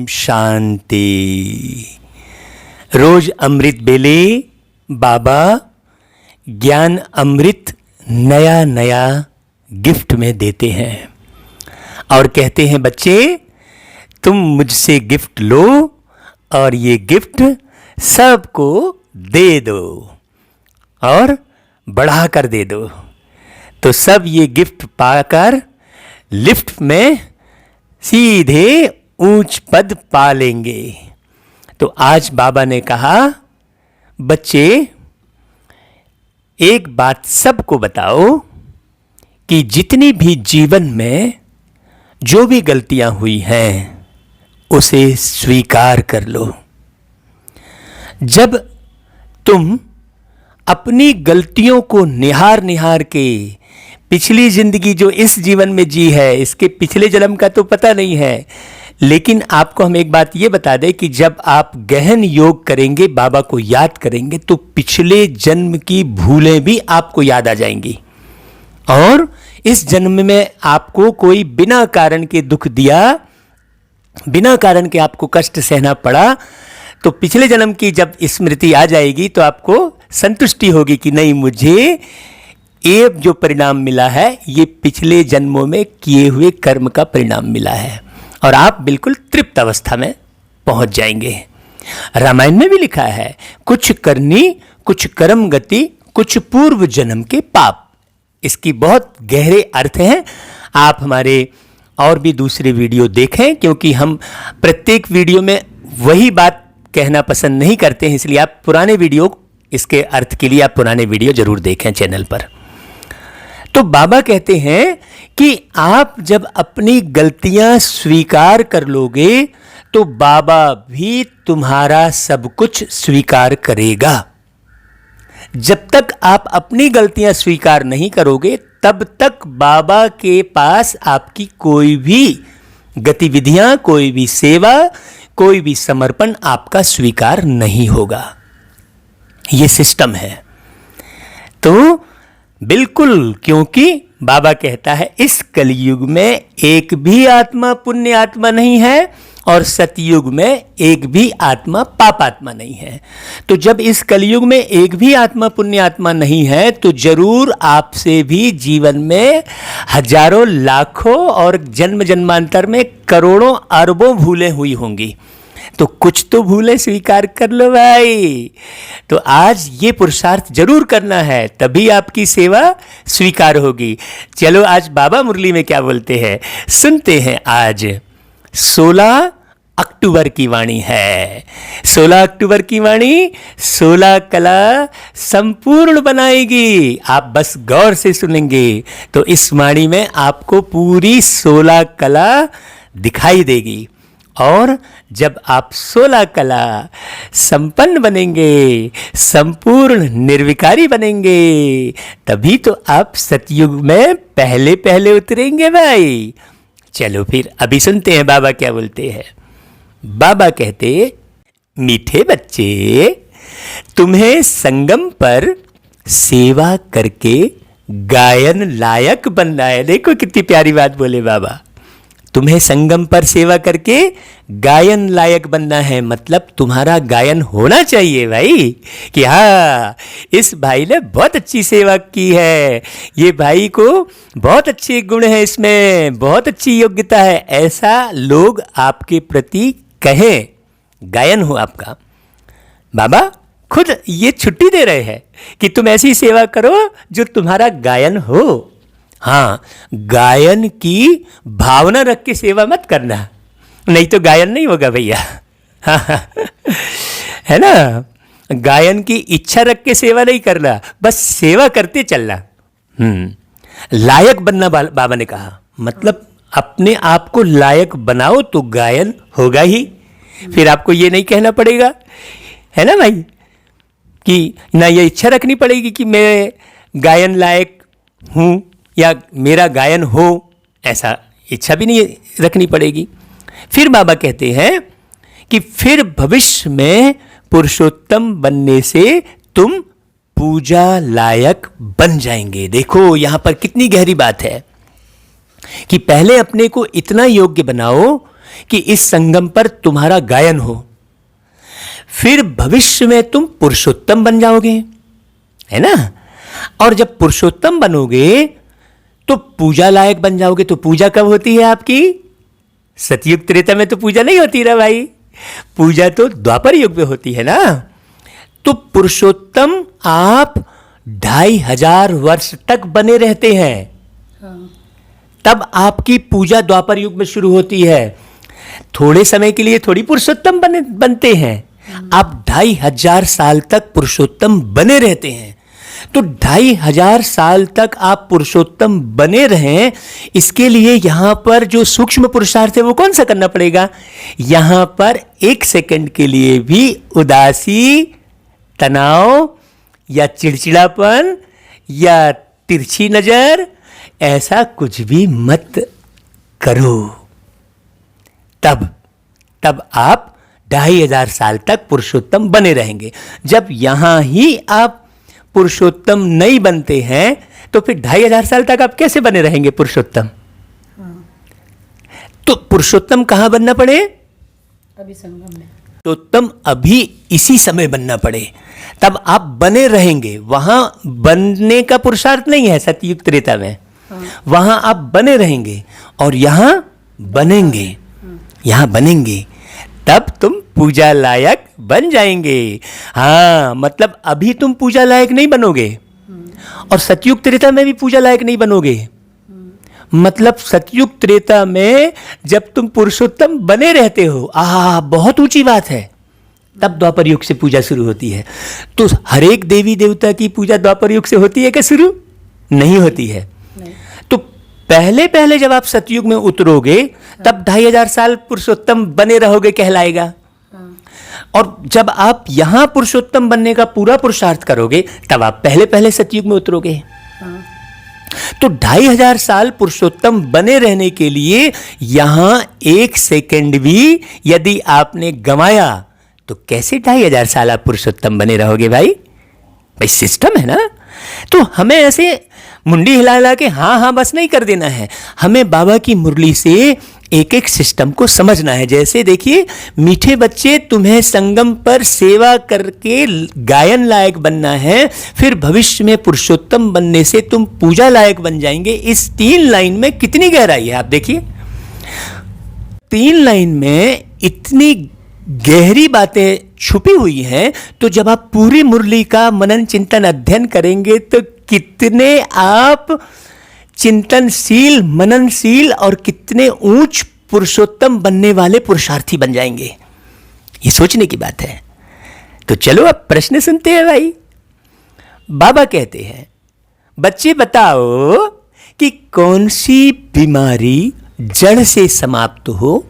शांति। रोज अमृत बेले बाबा ज्ञान अमृत नया नया गिफ्ट में देते हैं और कहते हैं, बच्चे तुम मुझसे गिफ्ट लो और ये गिफ्ट सबको दे दो और बढ़ा कर दे दो। तो सब ये गिफ्ट पाकर लिफ्ट में सीधे ऊंच पद पा लेंगे। तो आज बाबा ने कहा, बच्चे एक बात सबको बताओ कि जितनी भी जीवन में जो भी गलतियां हुई हैं उसे स्वीकार कर लो। जब तुम अपनी गलतियों को निहार निहार के पिछली जिंदगी जो इस जीवन में जी है, इसके पिछले जन्म का तो पता नहीं है, लेकिन आपको हम एक बात ये बता दें कि जब आप गहन योग करेंगे, बाबा को याद करेंगे, तो पिछले जन्म की भूलें भी आपको याद आ जाएंगी। और इस जन्म में आपको कोई बिना कारण के दुख दिया, बिना कारण के आपको कष्ट सहना पड़ा, तो पिछले जन्म की जब स्मृति आ जाएगी तो आपको संतुष्टि होगी कि नहीं, मुझे ये जो परिणाम मिला है ये पिछले जन्मों में किए हुए कर्म का परिणाम मिला है, और आप बिल्कुल तृप्त अवस्था में पहुंच जाएंगे। रामायण में भी लिखा है, कुछ करनी कुछ कर्म गति कुछ पूर्व जन्म के पाप। इसकी बहुत गहरे अर्थ हैं। आप हमारे और भी दूसरे वीडियो देखें, क्योंकि हम प्रत्येक वीडियो में वही बात कहना पसंद नहीं करते हैं, इसलिए आप पुराने वीडियो, इसके अर्थ के लिए आप पुराने वीडियो जरूर देखें चैनल पर। तो बाबा कहते हैं कि आप जब अपनी गलतियां स्वीकार कर लोगे तो बाबा भी तुम्हारा सब कुछ स्वीकार करेगा। जब तक आप अपनी गलतियां स्वीकार नहीं करोगे तब तक बाबा के पास आपकी कोई भी गतिविधियां, कोई भी सेवा, कोई भी समर्पण आपका स्वीकार नहीं होगा। ये सिस्टम है। तो बिल्कुल, क्योंकि बाबा कहता है इस कलयुग में एक भी आत्मा पुण्य आत्मा नहीं है और सतयुग में एक भी आत्मा पाप आत्मा नहीं है। तो जब इस कलयुग में एक भी आत्मा पुण्य आत्मा नहीं है तो जरूर आपसे भी जीवन में हजारों लाखों और जन्म जन्मांतर में करोड़ों अरबों भूलें हुई होंगी। तो कुछ तो भूलें स्वीकार कर लो भाई। तो आज ये पुरुषार्थ जरूर करना है, तभी आपकी सेवा स्वीकार होगी। चलो आज बाबा मुरली में क्या बोलते हैं सुनते हैं। आज 16 अक्टूबर की वाणी है। 16 अक्टूबर की वाणी 16 कला संपूर्ण बनाएगी। आप बस गौर से सुनेंगे तो इस वाणी में आपको पूरी 16 कला दिखाई देगी। और जब आप 16 कला संपन्न बनेंगे, संपूर्ण निर्विकारी बनेंगे, तभी तो आप सतयुग में पहले पहले उतरेंगे भाई। चलो फिर अभी सुनते हैं बाबा क्या बोलते हैं। बाबा कहते, मीठे बच्चे तुम्हें संगम पर सेवा करके गायन लायक बनना है। देखो कितनी प्यारी बात बोले बाबा। तुम्हें संगम पर सेवा करके गायन लायक बनना है, मतलब तुम्हारा गायन होना चाहिए भाई कि हाँ, इस भाई ने बहुत अच्छी सेवा की है, ये भाई को बहुत अच्छे गुण है, इसमें बहुत अच्छी योग्यता है, ऐसा लोग आपके प्रति कहें, गायन हो आपका। बाबा खुद ये छुट्टी दे रहे हैं कि तुम ऐसी सेवा करो जो तुम्हारा गायन हो। हाँ, गायन की भावना रख के सेवा मत करना, नहीं तो गायन नहीं होगा भैया। है ना, गायन की इच्छा रख के सेवा नहीं करना, बस सेवा करते चलना। लायक बनना बाबा ने कहा, मतलब अपने आप को लायक बनाओ तो गायन होगा ही। फिर आपको ये नहीं कहना पड़ेगा, है ना भाई, कि ना ये इच्छा रखनी पड़ेगी कि मैं गायन लायक हूँ या मेरा गायन हो, ऐसा इच्छा भी नहीं रखनी पड़ेगी। फिर बाबा कहते हैं कि फिर भविष्य में पुरुषोत्तम बनने से तुम पूजा लायक बन जाएंगे। देखो यहाँ पर कितनी गहरी बात है कि पहले अपने को इतना योग्य बनाओ कि इस संगम पर तुम्हारा गायन हो, फिर भविष्य में तुम पुरुषोत्तम बन जाओगे, है ना। और जब पुरुषोत्तम बनोगे तो पूजा लायक बन जाओगे। तो पूजा कब होती है आपकी? सतयुग त्रेता में तो पूजा नहीं होती ना भाई, पूजा तो द्वापर युग में होती है ना। तो पुरुषोत्तम आप 2500 वर्ष तक बने रहते हैं। हाँ। तब आपकी पूजा द्वापर युग में शुरू होती है। थोड़े समय के लिए थोड़ी पुरुषोत्तम बनते हैं, आप 2500 साल तक पुरुषोत्तम बने रहते हैं। तो 2500 साल तक आप पुरुषोत्तम बने रहें, इसके लिए यहां पर जो सूक्ष्म पुरुषार्थ है वो कौन सा करना पड़ेगा? यहां पर 1 सेकंड के लिए भी उदासी, तनाव या चिड़चिड़ापन या तिरछी नजर, ऐसा कुछ भी मत करो। तब आप 2500 साल तक पुरुषोत्तम बने रहेंगे। जब यहां ही आप पुरुषोत्तम नहीं बनते हैं तो फिर 2500 साल तक आप कैसे बने रहेंगे पुरुषोत्तम? तो पुरुषोत्तम कहां बनना पड़े? अभी संगम में। तो तुम अभी इसी समय बनना पड़े, तब आप बने रहेंगे। वहां बनने का पुरुषार्थ नहीं है सतयुग त्रेता में। वहां आप बने रहेंगे और यहां बनेंगे, यहां बनेंगे, तब तुम पूजा लायक बन जाएंगे। हाँ, मतलब अभी तुम पूजा लायक नहीं बनोगे और सतयुग त्रेता में भी पूजा लायक नहीं बनोगे। मतलब सतयुग त्रेता में जब तुम पुरुषोत्तम बने रहते हो, बहुत ऊंची बात है, तब द्वापर युग से पूजा शुरू होती है। तो हर एक देवी देवता की पूजा द्वापर युग से होती है क्या शुरू? नहीं होती है। तो पहले पहले जब आप सतयुग में उतरोगे तब 2500 साल पुरुषोत्तम बने रहोगे कहलाएगा। और जब आप यहां पुरुषोत्तम बनने का पूरा पुरुषार्थ करोगे तब आप पहले पहले सतयुग में उतरोगे। तो 2500 साल पुरुषोत्तम बने रहने के लिए यहां 1 सेकंड भी यदि आपने गंवाया तो कैसे 2500 साल आप पुरुषोत्तम बने रहोगे भाई? भाई सिस्टम है ना। तो हमें ऐसे मुंडी हिला हिला के हाँ हाँ बस नहीं कर देना है, हमें बाबा की मुरली से एक एक सिस्टम को समझना है। जैसे देखिए, मीठे बच्चे, तुम्हें संगम पर सेवा करके गायन लायक बनना है, फिर भविष्य में पुरुषोत्तम बनने से तुम पूजा लायक बन जाएंगे। इस 3 लाइन में कितनी गहराई है आप देखिए। 3 लाइन में इतनी गहरी बातें छुपी हुई हैं। तो जब आप पूरी मुरली का मनन चिंतन अध्ययन करेंगे तो कितने आप चिंतनशील, मननशील और कितने ऊंच पुरुषोत्तम बनने वाले पुरुषार्थी बन जाएंगे, ये सोचने की बात है। तो चलो अब प्रश्न सुनते हैं भाई। बाबा कहते हैं, बच्चे बताओ कि कौन सी बीमारी जड़ से समाप्त हो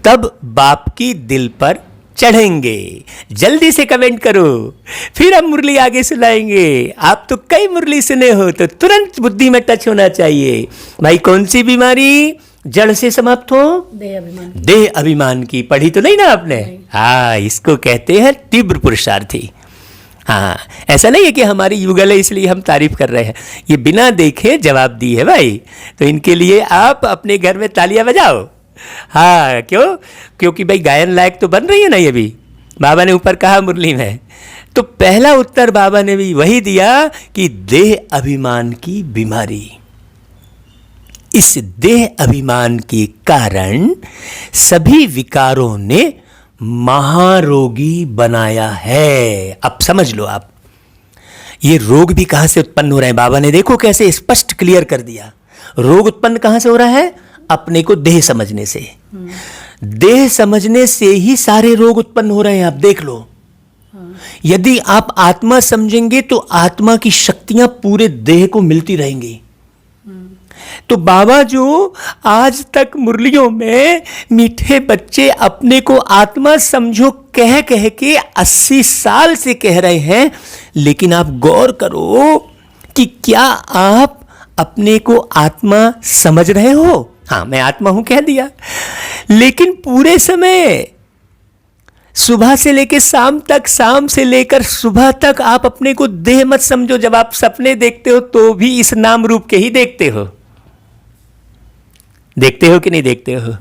तब बाप की दिल पर चढ़ेंगे। जल्दी से कमेंट करो, फिर हम मुरली आगे सुनाएंगे। आप तो कई मुरली सुने हो तो तुरंत बुद्धि में टच होना चाहिए। भाई कौन सी बीमारी जड़ से समाप्त हो? देह अभिमान। देह अभिमान की पढ़ी तो नहीं ना आपने? हाँ, इसको कहते हैं तीव्र पुरुषार्थी। हाँ, ऐसा नहीं है कि हमारी युगल है इसलिए हम तारीफ कर रहे हैं, ये बिना देखे जवाब दी है भाई। तो इनके लिए आप अपने घर में तालियां बजाओ। हाँ, क्यों? क्योंकि भाई गायन लायक तो बन रही है ना ये भी। बाबा ने ऊपर कहा मुरली में, तो पहला उत्तर बाबा ने भी वही दिया कि देह अभिमान की बीमारी। इस देह अभिमान के कारण सभी विकारों ने महारोगी बनाया है। अब समझ लो आप, ये रोग भी कहां से उत्पन्न हो रहे हैं। बाबा ने देखो कैसे स्पष्ट क्लियर कर दिया। रोग उत्पन्न कहां से हो रहा है? अपने को देह समझने से। देह समझने से ही सारे रोग उत्पन्न हो रहे हैं। आप देख लो, यदि आप आत्मा समझेंगे तो आत्मा की शक्तियां पूरे देह को मिलती रहेंगी। तो बाबा जो आज तक मुरलियों में मीठे बच्चे अपने को आत्मा समझो कह कह के 80 साल से कह रहे हैं, लेकिन आप गौर करो कि क्या आप अपने को आत्मा समझ रहे हो? हाँ, मैं आत्मा हूं कह दिया, लेकिन पूरे समय सुबह से लेकर शाम तक, शाम से लेकर सुबह तक आप अपने को देह मत समझो। जब आप सपने देखते हो तो भी इस नाम रूप के ही देखते हो। देखते हो कि नहीं देखते हो?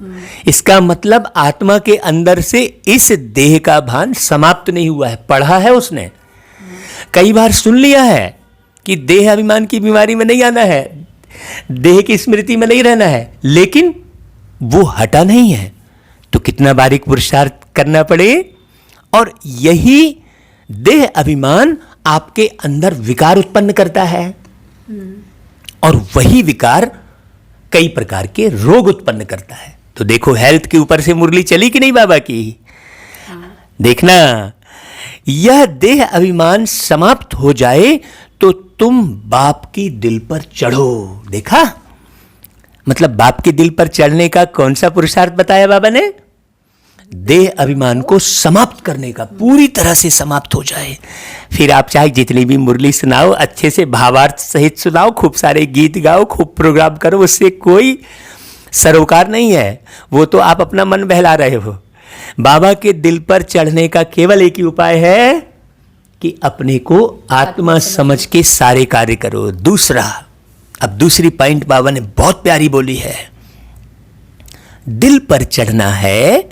इसका मतलब आत्मा के अंदर से इस देह का भान समाप्त नहीं हुआ है। पढ़ा है उसने, कई बार सुन लिया है कि देह अभिमान की बीमारी में नहीं आना है, देह की स्मृति में नहीं रहना है, लेकिन वो हटा नहीं है। तो कितना बारीक पुरुषार्थ करना पड़े। और यही देह अभिमान आपके अंदर विकार उत्पन्न करता है, और वही विकार कई प्रकार के रोग उत्पन्न करता है। तो देखो, हेल्थ के ऊपर से मुरली चली कि नहीं बाबा की? देखना, यह देह अभिमान समाप्त हो जाए तो तुम बाप की दिल पर चढ़ो। देखा, मतलब बाप के दिल पर चढ़ने का कौन सा पुरुषार्थ बताया बाबा ने? देह अभिमान को समाप्त करने का, पूरी तरह से समाप्त हो जाए। फिर आप चाहे जितनी भी मुरली सुनाओ, अच्छे से भावार्थ सहित सुनाओ, खूब सारे गीत गाओ, खूब प्रोग्राम करो, उससे कोई सरोकार नहीं है। वो तो आप अपना मन बहला रहे हो। बाबा के दिल पर चढ़ने का केवल एक ही उपाय है कि अपने को आत्मा समझ के सारे कार्य करो। दूसरा, अब दूसरी पॉइंट बाबा ने बहुत प्यारी बोली है, दिल पर चढ़ना है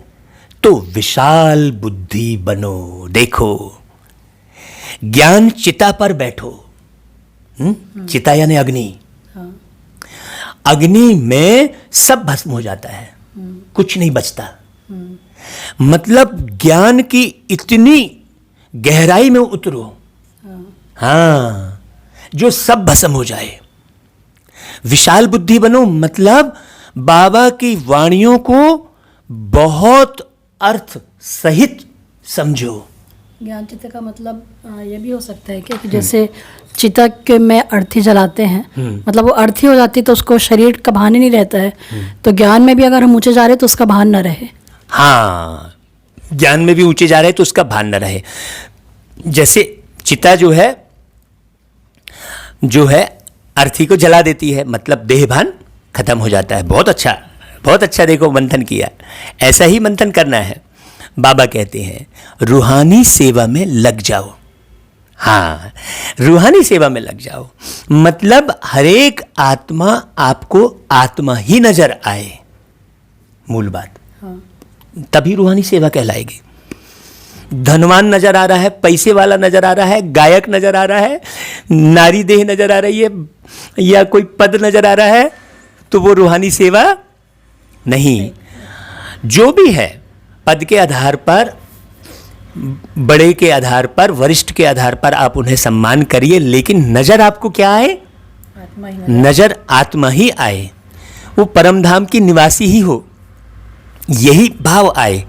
तो विशाल बुद्धि बनो। देखो, ज्ञान चिता पर बैठो। चिता यानी अग्नि। अग्नि में सब भस्म हो जाता है, कुछ नहीं बचता। मतलब ज्ञान की इतनी गहराई में उतरो, हाँ, जो सब भस्म हो जाए। विशाल बुद्धि बनो मतलब बाबा की वाणियों को बहुत अर्थ सहित समझो। ज्ञान चित्त का मतलब ये भी हो सकता है कि जैसे चिता के में अर्थी जलाते हैं, मतलब वो अर्थी हो जाती है तो उसको शरीर का भान ही नहीं रहता है। तो ज्ञान में भी अगर हम ऊंचे जा रहे हैं तो उसका भान न रहे। हाँ, ज्ञान में भी ऊंचे जा रहे हैं तो उसका भान न रहे। जैसे चिता जो है अर्थी को जला देती है, मतलब देह भान खत्म हो जाता है। बहुत अच्छा, बहुत अच्छा। देखो, मंथन किया, ऐसा ही मंथन करना है। बाबा कहते हैं रूहानी सेवा में लग जाओ। हाँ, रूहानी सेवा में लग जाओ, मतलब हरेक आत्मा आपको आत्मा ही नजर आए, मूल बात। हाँ। तभी रूहानी सेवा कहलाएगी। धनवान नजर आ रहा है, पैसे वाला नजर आ रहा है, गायक नजर आ रहा है, नारी देह नजर आ रही है, या कोई पद नजर आ रहा है, तो वो रूहानी सेवा नहीं। जो भी है, पद के आधार पर, बड़े के आधार पर, वरिष्ठ के आधार पर आप उन्हें सम्मान करिए, लेकिन नजर आपको क्या आए? आत्मा ही नजर आत्मा ही आए, वो परम धाम की निवासी ही हो, यही भाव आए।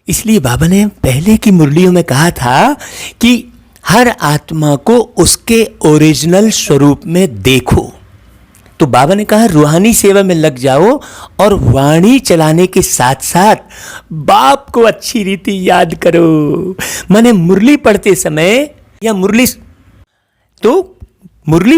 इसलिए बाबा ने पहले की मुरलियों में कहा था कि हर आत्मा को उसके ओरिजिनल स्वरूप में देखो। तो बाबा ने कहा रूहानी सेवा में लग जाओ, और वाणी चलाने के साथ साथ बाप को अच्छी रीति याद करो। माने मुरली पढ़ते समय या मुरली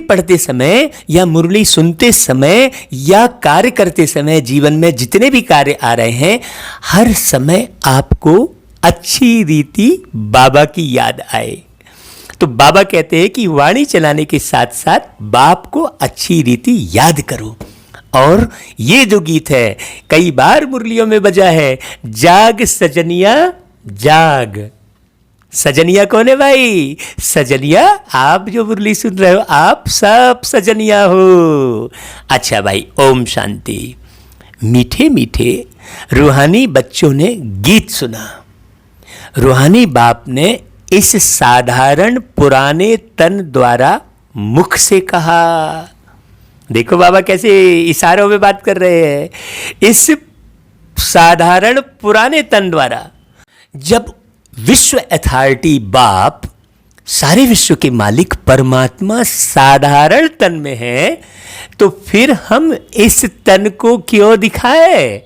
पढ़ते समय या मुरली सुनते समय या कार्य करते समय, जीवन में जितने भी कार्य आ रहे हैं, हर समय आपको अच्छी रीति बाबा की याद आए। तो बाबा कहते हैं कि वाणी चलाने के साथ साथ बाप को अच्छी रीति याद करो। और ये जो गीत है कई बार मुरलियों में बजा है, जाग सजनिया जाग। सजनिया कौन है भाई? सजनिया आप जो मुरली सुन रहे हो, आप सब सजनिया हो। अच्छा भाई, ओम शांति। मीठे मीठे रूहानी बच्चों ने गीत सुना। रूहानी बाप ने इस साधारण पुराने तन द्वारा मुख से कहा। देखो बाबा कैसे इशारों में बात कर रहे हैं। इस साधारण पुराने तन द्वारा, जब विश्व अथॉरिटी बाप, सारे विश्व के मालिक परमात्मा साधारण तन में है, तो फिर हम इस तन को क्यों दिखाए?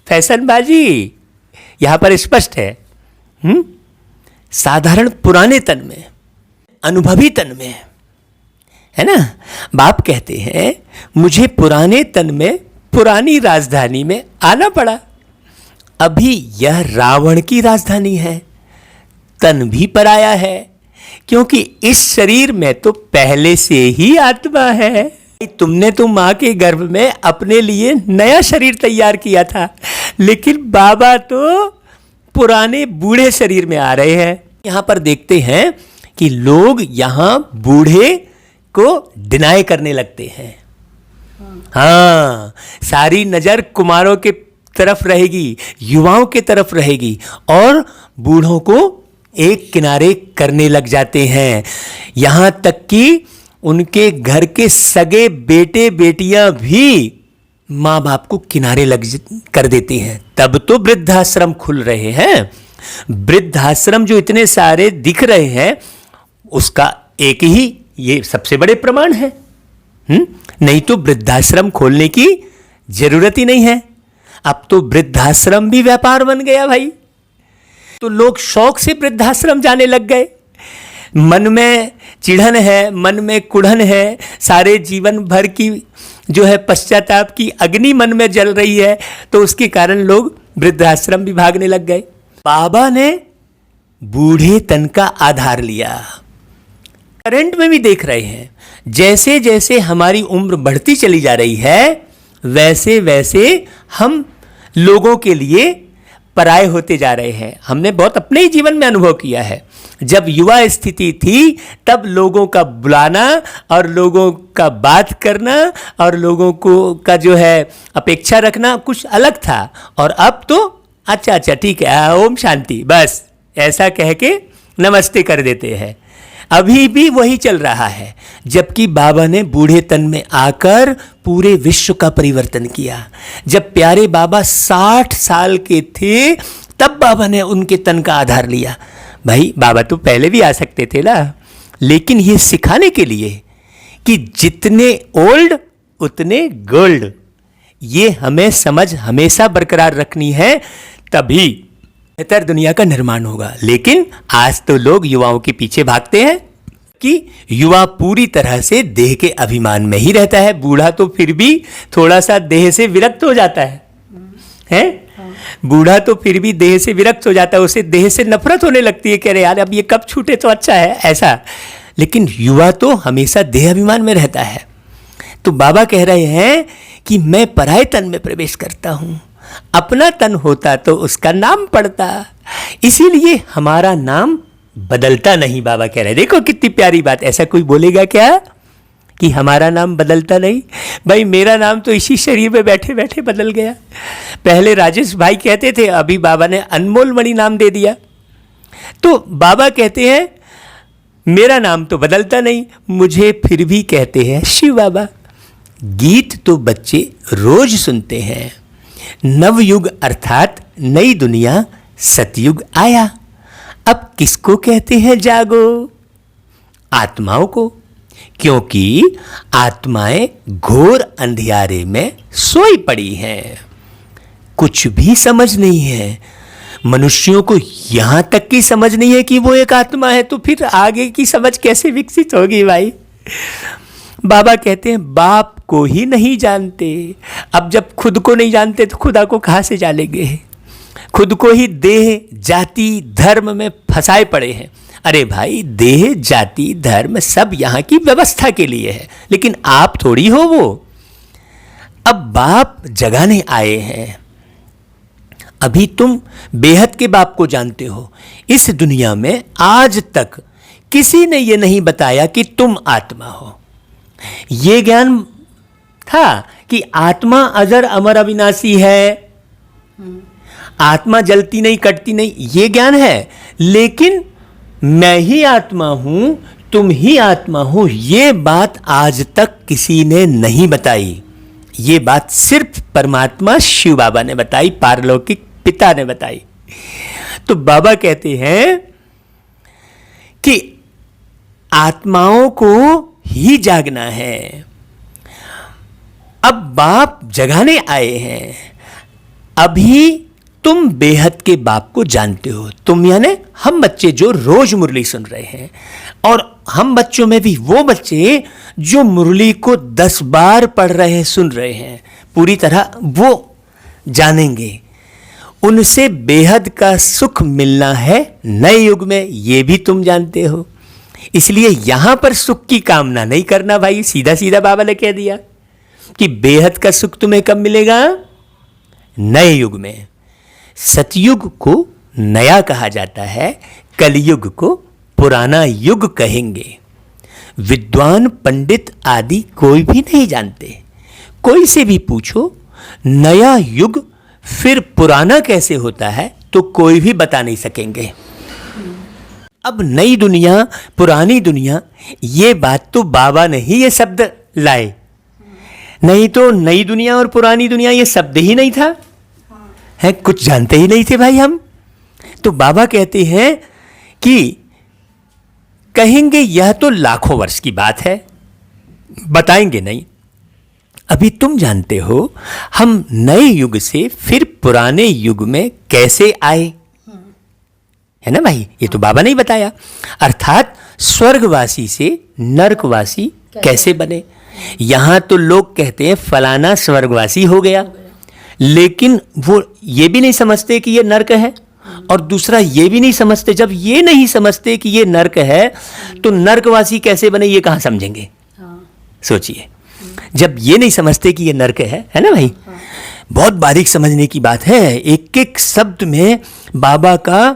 फैशनबाजी यहां पर स्पष्ट है। साधारण पुराने तन में, अनुभवी तन में, है ना। बाप कहते हैं मुझे पुराने तन में, पुरानी राजधानी में आना पड़ा। अभी यह रावण की राजधानी है, तन भी पराया है, क्योंकि इस शरीर में तो पहले से ही आत्मा है। तुमने तो माँ के गर्भ में अपने लिए नया शरीर तैयार किया था, लेकिन बाबा तो पुराने बूढ़े शरीर में आ रहे हैं। यहाँ पर देखते हैं कि लोग यहाँ बूढ़े को डिनाई करने लगते हैं। हाँ, सारी नजर कुमारों के तरफ रहेगी, युवाओं के तरफ रहेगी, और बूढ़ों को एक किनारे करने लग जाते हैं। यहाँ तक कि उनके घर के सगे बेटे बेटियां भी माँ बाप को किनारे कर देते हैं। तब तो वृद्धाश्रम खुल रहे हैं। वृद्धाश्रम जो इतने सारे दिख रहे हैं, उसका एक ही ये सबसे बड़े प्रमाण है। नहीं तो वृद्धाश्रम खोलने की जरूरत ही नहीं है। अब तो वृद्धाश्रम भी व्यापार बन गया भाई। तो लोग शौक से वृद्धाश्रम जाने लग गए। मन में चिढ़न है, मन में कुढ़न है, सारे जीवन भर की जो है पश्चाताप की अग्नि मन में जल रही है, तो उसके कारण लोग वृद्धाश्रम भी भागने लग गए। बाबा ने बूढ़े तन का आधार लिया। करंट में भी देख रहे हैं, जैसे जैसे हमारी उम्र बढ़ती चली जा रही है, वैसे वैसे हम लोगों के लिए पराये होते जा रहे हैं। हमने बहुत अपने ही जीवन में अनुभव किया है। जब युवा स्थिति थी, तब लोगों का बुलाना और लोगों का बात करना और लोगों को का जो है अपेक्षा रखना कुछ अलग था। और अब तो अच्छा ठीक है, ओम शांति, बस ऐसा कह के नमस्ते कर देते हैं। अभी भी वही चल रहा है। जबकि बाबा ने बूढ़े तन में आकर पूरे विश्व का परिवर्तन किया। जब प्यारे बाबा 60 साल के थे, तब बाबा ने उनके तन का आधार लिया। भाई बाबा तो पहले भी आ सकते थे ना, लेकिन ये सिखाने के लिए कि जितने ओल्ड उतने गोल्ड, ये हमें समझ हमेशा बरकरार रखनी है, तभी बेहतर दुनिया का निर्माण होगा। लेकिन आज तो लोग युवाओं के पीछे भागते हैं कि युवा पूरी तरह से देह के अभिमान में ही रहता है। बूढ़ा तो फिर भी थोड़ा सा देह से विरक्त हो जाता है? बूढ़ा तो फिर भी देह से विरक्त हो जाता है, उसे देह से नफरत होने लगती है कि अरे यार अब ये कब छूटे तो अच्छा है, ऐसा। लेकिन युवा तो हमेशा देह अभिमान में रहता है। तो बाबा कह रहे हैं कि मैं पराये तन में प्रवेश करता हूं। अपना तन होता तो उसका नाम पड़ता, इसीलिए हमारा नाम बदलता नहीं। बाबा कह रहे हैं, देखो कितनी प्यारी बात। ऐसा कोई बोलेगा क्या कि हमारा नाम बदलता नहीं? भाई मेरा नाम तो इसी शरीर में बैठे बैठे बदल गया। पहले राजेश भाई कहते थे, अभी बाबा ने अनमोल मणि नाम दे दिया। तो बाबा कहते हैं मेरा नाम तो बदलता नहीं, मुझे फिर भी कहते हैं शिव बाबा। गीत तो बच्चे रोज सुनते हैं। नवयुग अर्थात नई दुनिया सतयुग आया। अब किसको कहते हैं जागो? आत्माओं को, क्योंकि आत्माएं घोर अंधियारे में सोई पड़ी हैं, कुछ भी समझ नहीं है। मनुष्यों को यहां तक की समझ नहीं है कि वो एक आत्मा है, तो फिर आगे की समझ कैसे विकसित होगी भाई? बाबा कहते हैं बाप को ही नहीं जानते। अब जब खुद को नहीं जानते तो खुदा को कहां से जानेंगे? खुद को ही देह जाति धर्म में फंसाए पड़े हैं। अरे भाई देह जाति धर्म सब यहाँ की व्यवस्था के लिए है, लेकिन आप थोड़ी हो वो। अब बाप जगाने आए हैं। अभी तुम बेहद के बाप को जानते हो। इस दुनिया में आज तक किसी ने ये नहीं बताया कि तुम आत्मा हो। ये ज्ञान था कि आत्मा अजर अमर अविनाशी है, आत्मा जलती नहीं कटती नहीं, ये ज्ञान है। लेकिन मैं ही आत्मा हूं, तुम ही आत्मा हो, ये बात आज तक किसी ने नहीं बताई। ये बात सिर्फ परमात्मा शिव बाबा ने बताई, पारलौकिक पिता ने बताई। तो बाबा कहते हैं कि आत्माओं को ही जागना है। अब बाप जगाने आए हैं। अभी तुम बेहद के बाप को जानते हो। तुम यानी हम बच्चे जो रोज मुरली सुन रहे हैं, और हम बच्चों में भी वो बच्चे जो मुरली को 10 बार पढ़ रहे हैं, सुन रहे हैं, पूरी तरह वो जानेंगे। उनसे बेहद का सुख मिलना है नए युग में, ये भी तुम जानते हो। इसलिए यहां पर सुख की कामना नहीं करना भाई, सीधा सीधा बाबा ने कह दिया कि बेहद का सुख तुम्हें कब मिलेगा? नए युग में। सतयुग को नया कहा जाता है, कलयुग को पुराना युग कहेंगे। विद्वान पंडित आदि कोई भी नहीं जानते। कोई से भी पूछो नया युग फिर पुराना कैसे होता है तो कोई भी बता नहीं सकेंगे। अब नई दुनिया पुरानी दुनिया, ये बात तो बाबा ने ही ये शब्द लाए, नहीं तो नई दुनिया और पुरानी दुनिया ये शब्द ही नहीं था, है कुछ जानते ही नहीं थे भाई हम। तो बाबा कहते हैं कि कहेंगे यह तो लाखों वर्ष की बात है, बताएंगे नहीं। अभी तुम जानते हो हम नए युग से फिर पुराने युग में कैसे आए, है ना भाई? ये तो बाबा ने ही बताया। अर्थात स्वर्गवासी से नरकवासी कैसे बने। यहां तो लोग कहते हैं फलाना स्वर्गवासी हो गया, लेकिन वो ये भी नहीं समझते कि ये नरक है, और दूसरा ये भी नहीं समझते, जब ये नहीं समझते कि ये नरक है तो नरकवासी कैसे बने ये कहां समझेंगे? सोचिए, जब ये नहीं समझते कि ये नरक है ना भाई? बहुत बारीक समझने की बात है। एक एक शब्द में बाबा का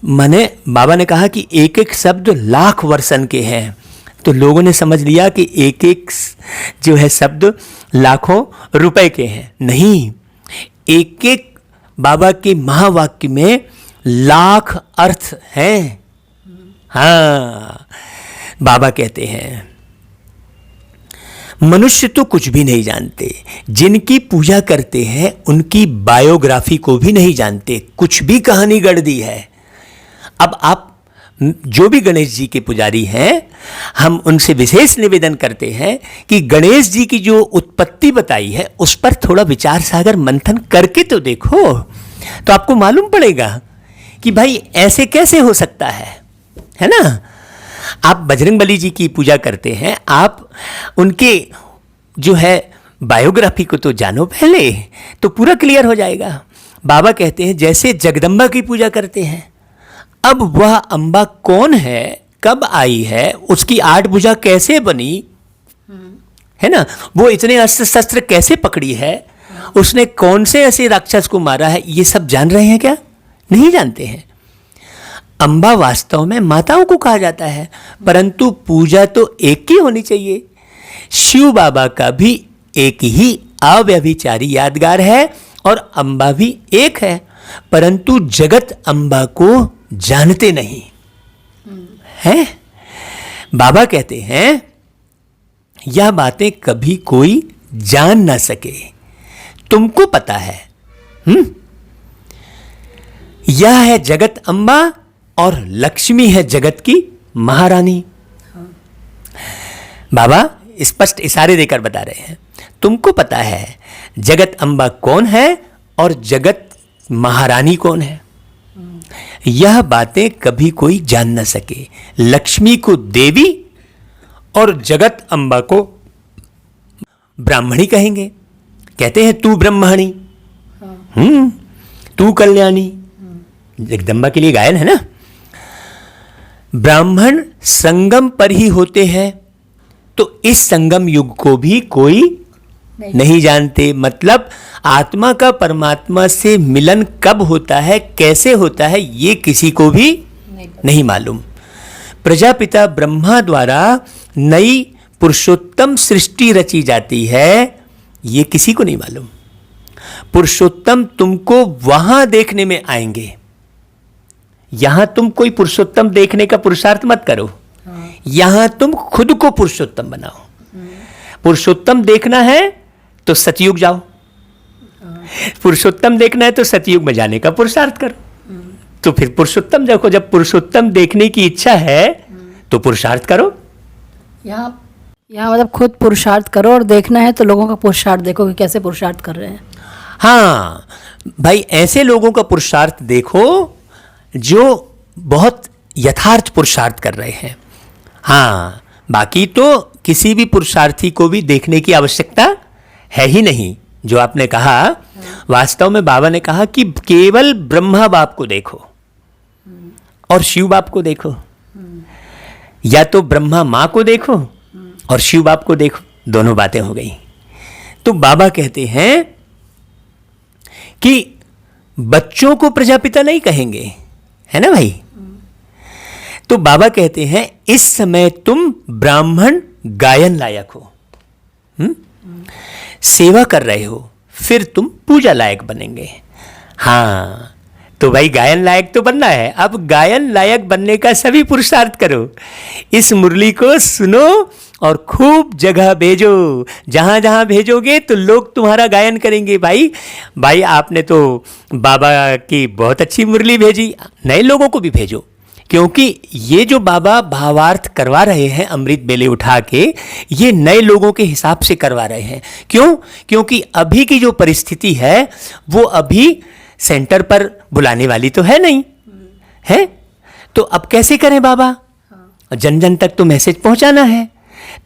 माने, बाबा ने कहा कि एक एक शब्द लाख वर्षन के हैं, तो लोगों ने समझ लिया कि एक एक जो है शब्द लाखों रुपए के हैं। नहीं, एक एक बाबा के महावाक्य में लाख अर्थ हैं। हाँ, बाबा कहते हैं मनुष्य तो कुछ भी नहीं जानते, जिनकी पूजा करते हैं उनकी बायोग्राफी को भी नहीं जानते, कुछ भी कहानी गढ़ दी है। अब आप जो भी गणेश जी के पुजारी हैं, हम उनसे विशेष निवेदन करते हैं कि गणेश जी की जो उत्पत्ति बताई है उस पर थोड़ा विचार सागर मंथन करके तो देखो, तो आपको मालूम पड़ेगा कि भाई ऐसे कैसे हो सकता है ना? आप बजरंगबली जी की पूजा करते हैं, आप उनके जो है बायोग्राफी को तो जानो पहले, तो पूरा क्लियर हो जाएगा। बाबा कहते हैं जैसे जगदम्बा की पूजा करते हैं, अब वह अम्बा कौन है, कब आई है, उसकी 8 भुजा कैसे बनी, है ना, वो इतने अस्त्र शस्त्र कैसे पकड़ी है, उसने कौन से ऐसे राक्षस को मारा है, ये सब जान रहे हैं क्या? नहीं जानते हैं। अम्बा वास्तव में माताओं को कहा जाता है, परंतु पूजा तो एक ही होनी चाहिए। शिव बाबा का भी एक ही अव्यभिचारी यादगार है और अम्बा भी एक है, परंतु जगत अम्बा को जानते नहीं है। बाबा कहते हैं यह बातें कभी कोई जान ना सके, तुमको पता है। यह है जगत अम्बा और लक्ष्मी है जगत की महारानी। बाबा स्पष्ट इशारे देकर बता रहे हैं, तुमको पता है जगत अम्बा कौन है और जगत महारानी कौन है। यह बातें कभी कोई जान न सके। लक्ष्मी को देवी और जगत अम्बा को ब्राह्मणी कहेंगे। कहते हैं तू ब्रह्मणी, तू कल्याणी, जगदम्बा के लिए गायन है ना। ब्राह्मण संगम पर ही होते हैं, तो इस संगम युग को भी कोई नहीं जानते। मतलब आत्मा का परमात्मा से मिलन कब होता है, कैसे होता है, ये किसी को भी नहीं मालूम। प्रजापिता ब्रह्मा द्वारा नई पुरुषोत्तम सृष्टि रची जाती है, ये किसी को नहीं मालूम। पुरुषोत्तम तुमको वहां देखने में आएंगे, यहां तुम कोई पुरुषोत्तम देखने का पुरुषार्थ मत करो, यहां तुम खुद को पुरुषोत्तम बनाओ। पुरुषोत्तम देखना है तो सतयुग जाओ, पुरुषोत्तम देखना है तो सतयुग में जाने का पुरुषार्थ करो। तो फिर पुरुषोत्तम देखो, जब पुरुषोत्तम देखने की इच्छा है तो पुरुषार्थ करो। यहाँ मतलब खुद पुरुषार्थ करो, और देखना है तो लोगों का पुरुषार्थ देखो कि कैसे पुरुषार्थ कर रहे हैं। हाँ भाई, ऐसे लोगों का पुरुषार्थ देखो जो बहुत यथार्थ पुरुषार्थ कर रहे हैं। हाँ, बाकी तो किसी भी पुरुषार्थी को भी देखने की आवश्यकता है ही नहीं। जो आपने कहा, वास्तव में बाबा ने कहा कि केवल ब्रह्मा बाप को देखो और शिव बाप को देखो, या तो ब्रह्मा माँ को देखो और शिव बाप को देखो, दोनों बातें हो गई। तो बाबा कहते हैं कि बच्चों को प्रजापिता नहीं कहेंगे, है ना भाई। तो बाबा कहते हैं इस समय तुम ब्राह्मण गायन लायक हो, सेवा कर रहे हो, फिर तुम पूजा लायक बनेंगे। हाँ, तो भाई गायन लायक तो बनना है। अब गायन लायक बनने का सभी पुरुषार्थ करो, इस मुरली को सुनो और खूब जगह भेजो। जहां जहां भेजोगे तो लोग तुम्हारा गायन करेंगे। भाई आपने तो बाबा की बहुत अच्छी मुरली भेजी, नए लोगों को भी भेजो, क्योंकि ये जो बाबा भावार्थ करवा रहे हैं अमृत बेले उठा के, ये नए लोगों के हिसाब से करवा रहे हैं। क्यों? क्योंकि अभी की जो परिस्थिति है वो अभी सेंटर पर बुलाने वाली तो है नहीं है। तो अब कैसे करें बाबा? जन जन तक तो मैसेज पहुंचाना है।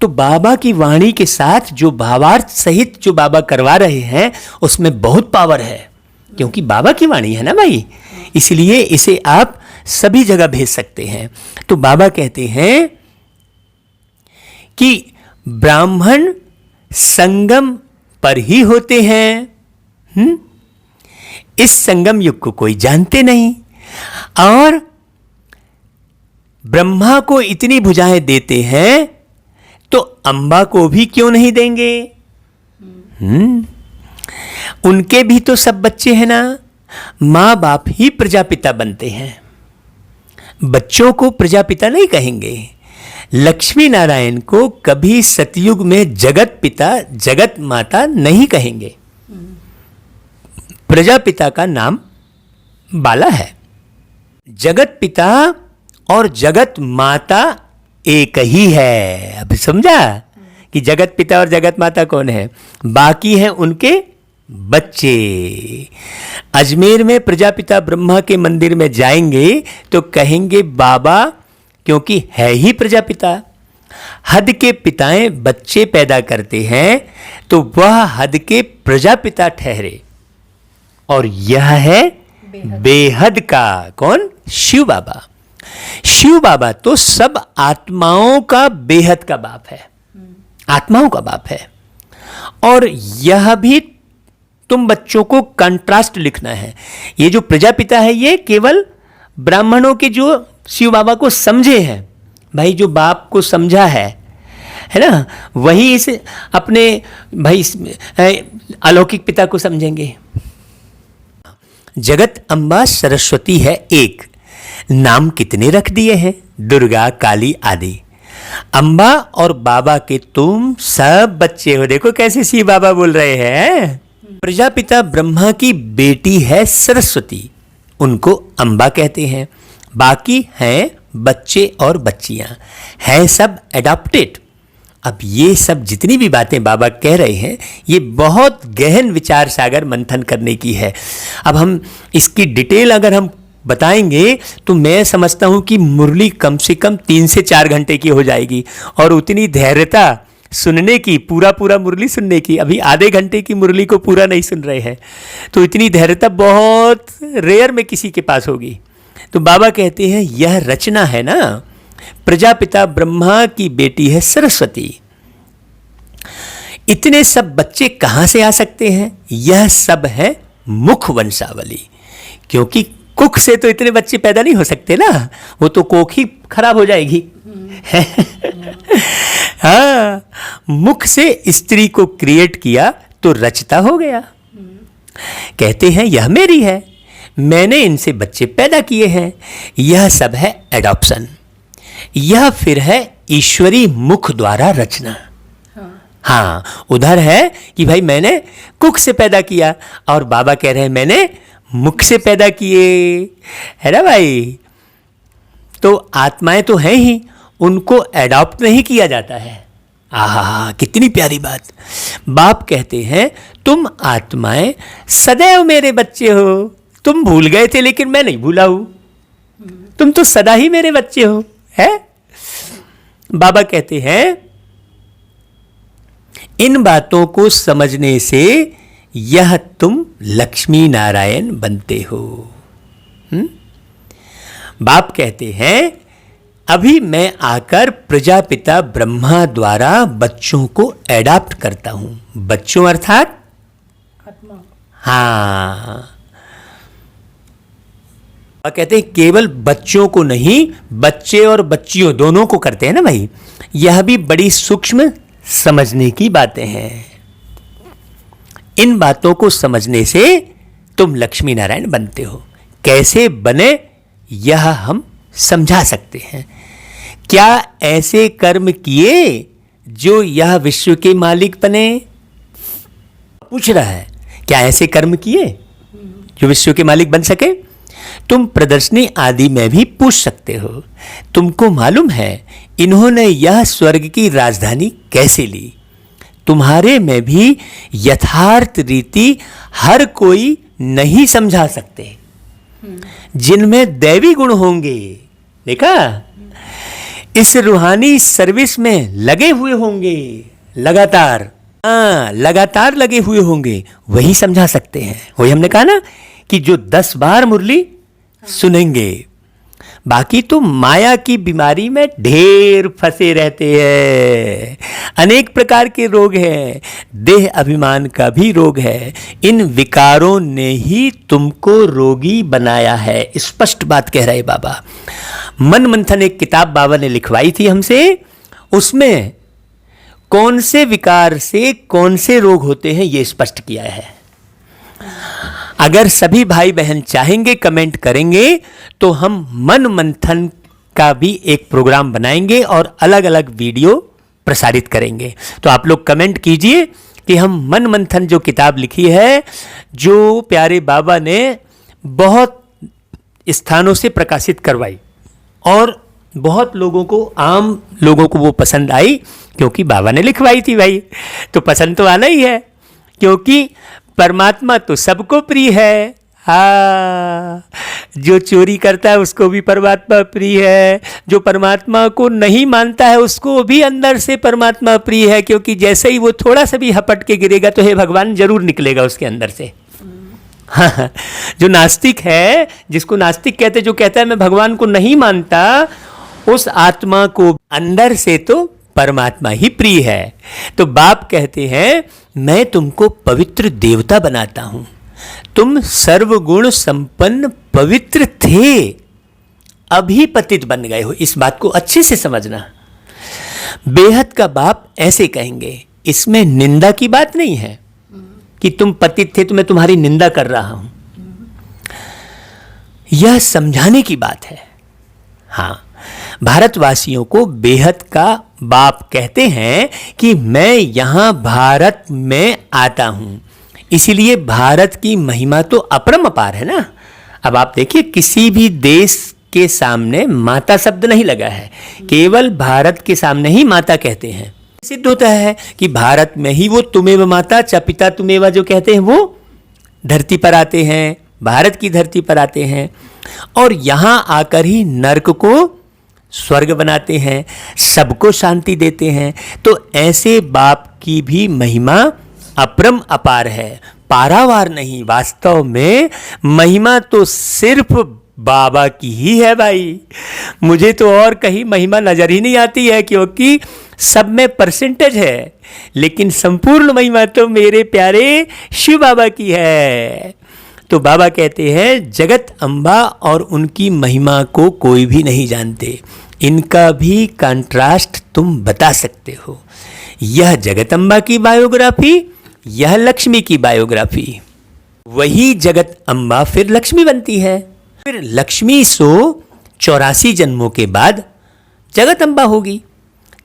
तो बाबा की वाणी के साथ जो भावार्थ सहित जो बाबा करवा रहे हैं उसमें बहुत पावर है, क्योंकि बाबा की वाणी है ना भाई, इसलिए इसे आप सभी जगह भेज सकते हैं। तो बाबा कहते हैं कि ब्राह्मण संगम पर ही होते हैं। इस संगम युग को कोई जानते नहीं, और ब्रह्मा को इतनी भुजाएं देते हैं तो अंबा को भी क्यों नहीं देंगे? उनके भी तो सब बच्चे हैं ना। माँ बाप ही प्रजापिता बनते हैं, बच्चों को प्रजापिता नहीं कहेंगे। लक्ष्मी नारायण को कभी सतयुग में जगत पिता जगत माता नहीं कहेंगे। प्रजापिता का नाम बाला है। जगत पिता और जगत माता एक ही है। अब समझा कि जगत पिता और जगत माता कौन है? बाकी हैं उनके बच्चे। अजमेर में प्रजापिता ब्रह्मा के मंदिर में जाएंगे तो कहेंगे बाबा, क्योंकि है ही प्रजापिता। हद के पिताएं बच्चे पैदा करते हैं तो वह हद के प्रजापिता ठहरे, और यह है बेहद का कौन? शिव बाबा। शिव बाबा तो सब आत्माओं का बेहद का बाप है, आत्माओं का बाप है। और यह भी तुम बच्चों को कंट्रास्ट लिखना है। ये जो प्रजापिता है ये केवल ब्राह्मणों के जो शिव बाबा को समझे हैं, भाई जो बाप को समझा है ना, वही इस अपने भाई अलौकिक पिता को समझेंगे। जगत अम्बा सरस्वती है एक, नाम कितने रख दिए हैं? दुर्गा, काली आदि। अम्बा और बाबा के तुम सब बच्चे हो। देखो कैसे शिव बाबा बोल रहे हैं। प्रजापिता ब्रह्मा की बेटी है सरस्वती, उनको अम्बा कहते हैं। बाकी हैं बच्चे और बच्चियां, हैं सब एडॉप्टेड। अब ये सब जितनी भी बातें बाबा कह रहे हैं ये बहुत गहन विचार सागर मंथन करने की है। अब हम इसकी डिटेल अगर हम बताएंगे तो मैं समझता हूं कि मुरली कम से कम 3 से 4 घंटे की हो जाएगी, और उतनी धैर्यता सुनने की, पूरा मुरली सुनने की। अभी आधे घंटे की मुरली को पूरा नहीं सुन रहे हैं, तो इतनी धैर्यता बहुत रेयर में किसी के पास होगी। तो बाबा कहते हैं यह रचना है ना, प्रजापिता ब्रह्मा की बेटी है सरस्वती। इतने सब बच्चे कहां से आ सकते हैं? यह सब है मुख वंशावली, क्योंकि कुख से तो इतने बच्चे पैदा नहीं हो सकते ना, वो तो कोख ही खराब हो जाएगी। हाँ, मुख से स्त्री को क्रिएट किया तो रचता हो गया। कहते हैं यह मेरी है, मैंने इनसे बच्चे पैदा किए हैं। यह सब है एडॉप्शन। यह फिर है ईश्वरी मुख द्वारा रचना। हाँ, उधर है कि भाई मैंने कुख से पैदा किया, और बाबा कह रहे हैं मैंने मुख से पैदा किए, है ना भाई। तो आत्माएं तो हैं ही, उनको एडॉप्ट नहीं किया जाता है। आहा, कितनी प्यारी बात। बाप कहते हैं तुम आत्माएं सदैव मेरे बच्चे हो। तुम भूल गए थे लेकिन मैं नहीं भूला हूं, तुम तो सदा ही मेरे बच्चे हो, है। बाबा कहते हैं इन बातों को समझने से यह तुम लक्ष्मी नारायण बनते हो। बाप कहते हैं अभी मैं आकर प्रजापिता ब्रह्मा द्वारा बच्चों को एडाप्ट करता हूं। बच्चों अर्थात आत्मा। हाँ, कहते हैं केवल बच्चों को नहीं, बच्चे और बच्चियों दोनों को करते हैं ना भाई। यह भी बड़ी सूक्ष्म समझने की बातें हैं। इन बातों को समझने से तुम लक्ष्मी नारायण बनते हो। कैसे बने यह हम समझा सकते हैं। क्या ऐसे कर्म किए जो यह विश्व के मालिक बने? पूछ रहा है, क्या ऐसे कर्म किए जो विश्व के मालिक बन सके? तुम प्रदर्शनी आदि में भी पूछ सकते हो। तुमको मालूम है इन्होंने यह स्वर्ग की राजधानी कैसे ली? तुम्हारे में भी यथार्थ रीति हर कोई नहीं समझा सकते। जिनमें दैवी गुण होंगे, देखा, इस रूहानी सर्विस में लगे हुए होंगे, लगातार, लगातार लगे हुए होंगे, वही समझा सकते हैं। वही हमने कहा ना कि जो 10 बार मुरली सुनेंगे। बाकी तो माया की बीमारी में ढेर फंसे रहते हैं। अनेक प्रकार के रोग हैं, देह अभिमान का भी रोग है। इन विकारों ने ही तुमको रोगी बनाया है। स्पष्ट बात कह रहे बाबा। मन मंथन एक किताब बाबा ने लिखवाई थी हमसे, उसमें कौन से विकार से कौन से रोग होते हैं ये स्पष्ट किया है। अगर सभी भाई बहन चाहेंगे, कमेंट करेंगे, तो हम मन मंथन का भी एक प्रोग्राम बनाएंगे और अलग अलग वीडियो प्रसारित करेंगे। तो आप लोग कमेंट कीजिए कि हम मन मंथन जो किताब लिखी है, जो प्यारे बाबा ने बहुत स्थानों से प्रकाशित करवाई और बहुत लोगों को, आम लोगों को वो पसंद आई, क्योंकि बाबा ने लिखवाई थी भाई, तो पसंद तो आना ही है। क्योंकि परमात्मा तो सबको प्रिय है। हाँ, जो चोरी करता है उसको भी परमात्मा प्रिय है, जो परमात्मा को नहीं मानता है उसको भी अंदर से परमात्मा प्रिय है। क्योंकि जैसे ही वो थोड़ा सा भी हपट के गिरेगा तो हे भगवान जरूर निकलेगा उसके अंदर से। हाँ, जो नास्तिक है, जिसको नास्तिक कहते, जो कहता है मैं भगवान को नहीं मानता, उस आत्मा को अंदर से तो परमात्मा ही प्रिय है। तो बाप कहते हैं मैं तुमको पवित्र देवता बनाता हूं। तुम सर्वगुण संपन्न पवित्र थे, अभी पतित बन गए हो। इस बात को अच्छे से समझना। बेहद का बाप ऐसे कहेंगे, इसमें निंदा की बात नहीं है कि तुम पतित थे तो मैं तुम्हारी निंदा कर रहा हूं। यह समझाने की बात है। हाँ, भारतवासियों को बेहद का बाप कहते हैं कि मैं यहां भारत में आता हूं, इसीलिए भारत की महिमा तो अपरम अपार है ना। अब आप देखिए, किसी भी देश के सामने माता शब्द नहीं लगा है, केवल भारत के सामने ही माता कहते हैं। सिद्ध होता है कि भारत में ही वो तुमेव माता च पिता तुमेवा जो कहते हैं वो धरती पर आते हैं, भारत की धरती पर आते हैं और यहां आकर ही नर्क को स्वर्ग बनाते हैं, सबको शांति देते हैं। तो ऐसे बाप की भी महिमा अपरम अपार है, पारावार नहीं। वास्तव में महिमा तो सिर्फ बाबा की ही है भाई। मुझे तो और कहीं महिमा नजर ही नहीं आती है, क्योंकि सब में परसेंटेज है, लेकिन संपूर्ण महिमा तो मेरे प्यारे शिव बाबा की है। तो बाबा कहते हैं जगत अम्बा और उनकी महिमा को कोई भी नहीं जानते। इनका भी कंट्रास्ट तुम बता सकते हो। यह जगत अम्बा की बायोग्राफी, यह लक्ष्मी की बायोग्राफी। वही जगत अम्बा फिर लक्ष्मी बनती है, फिर लक्ष्मी 184 जन्मों के बाद जगत अम्बा होगी।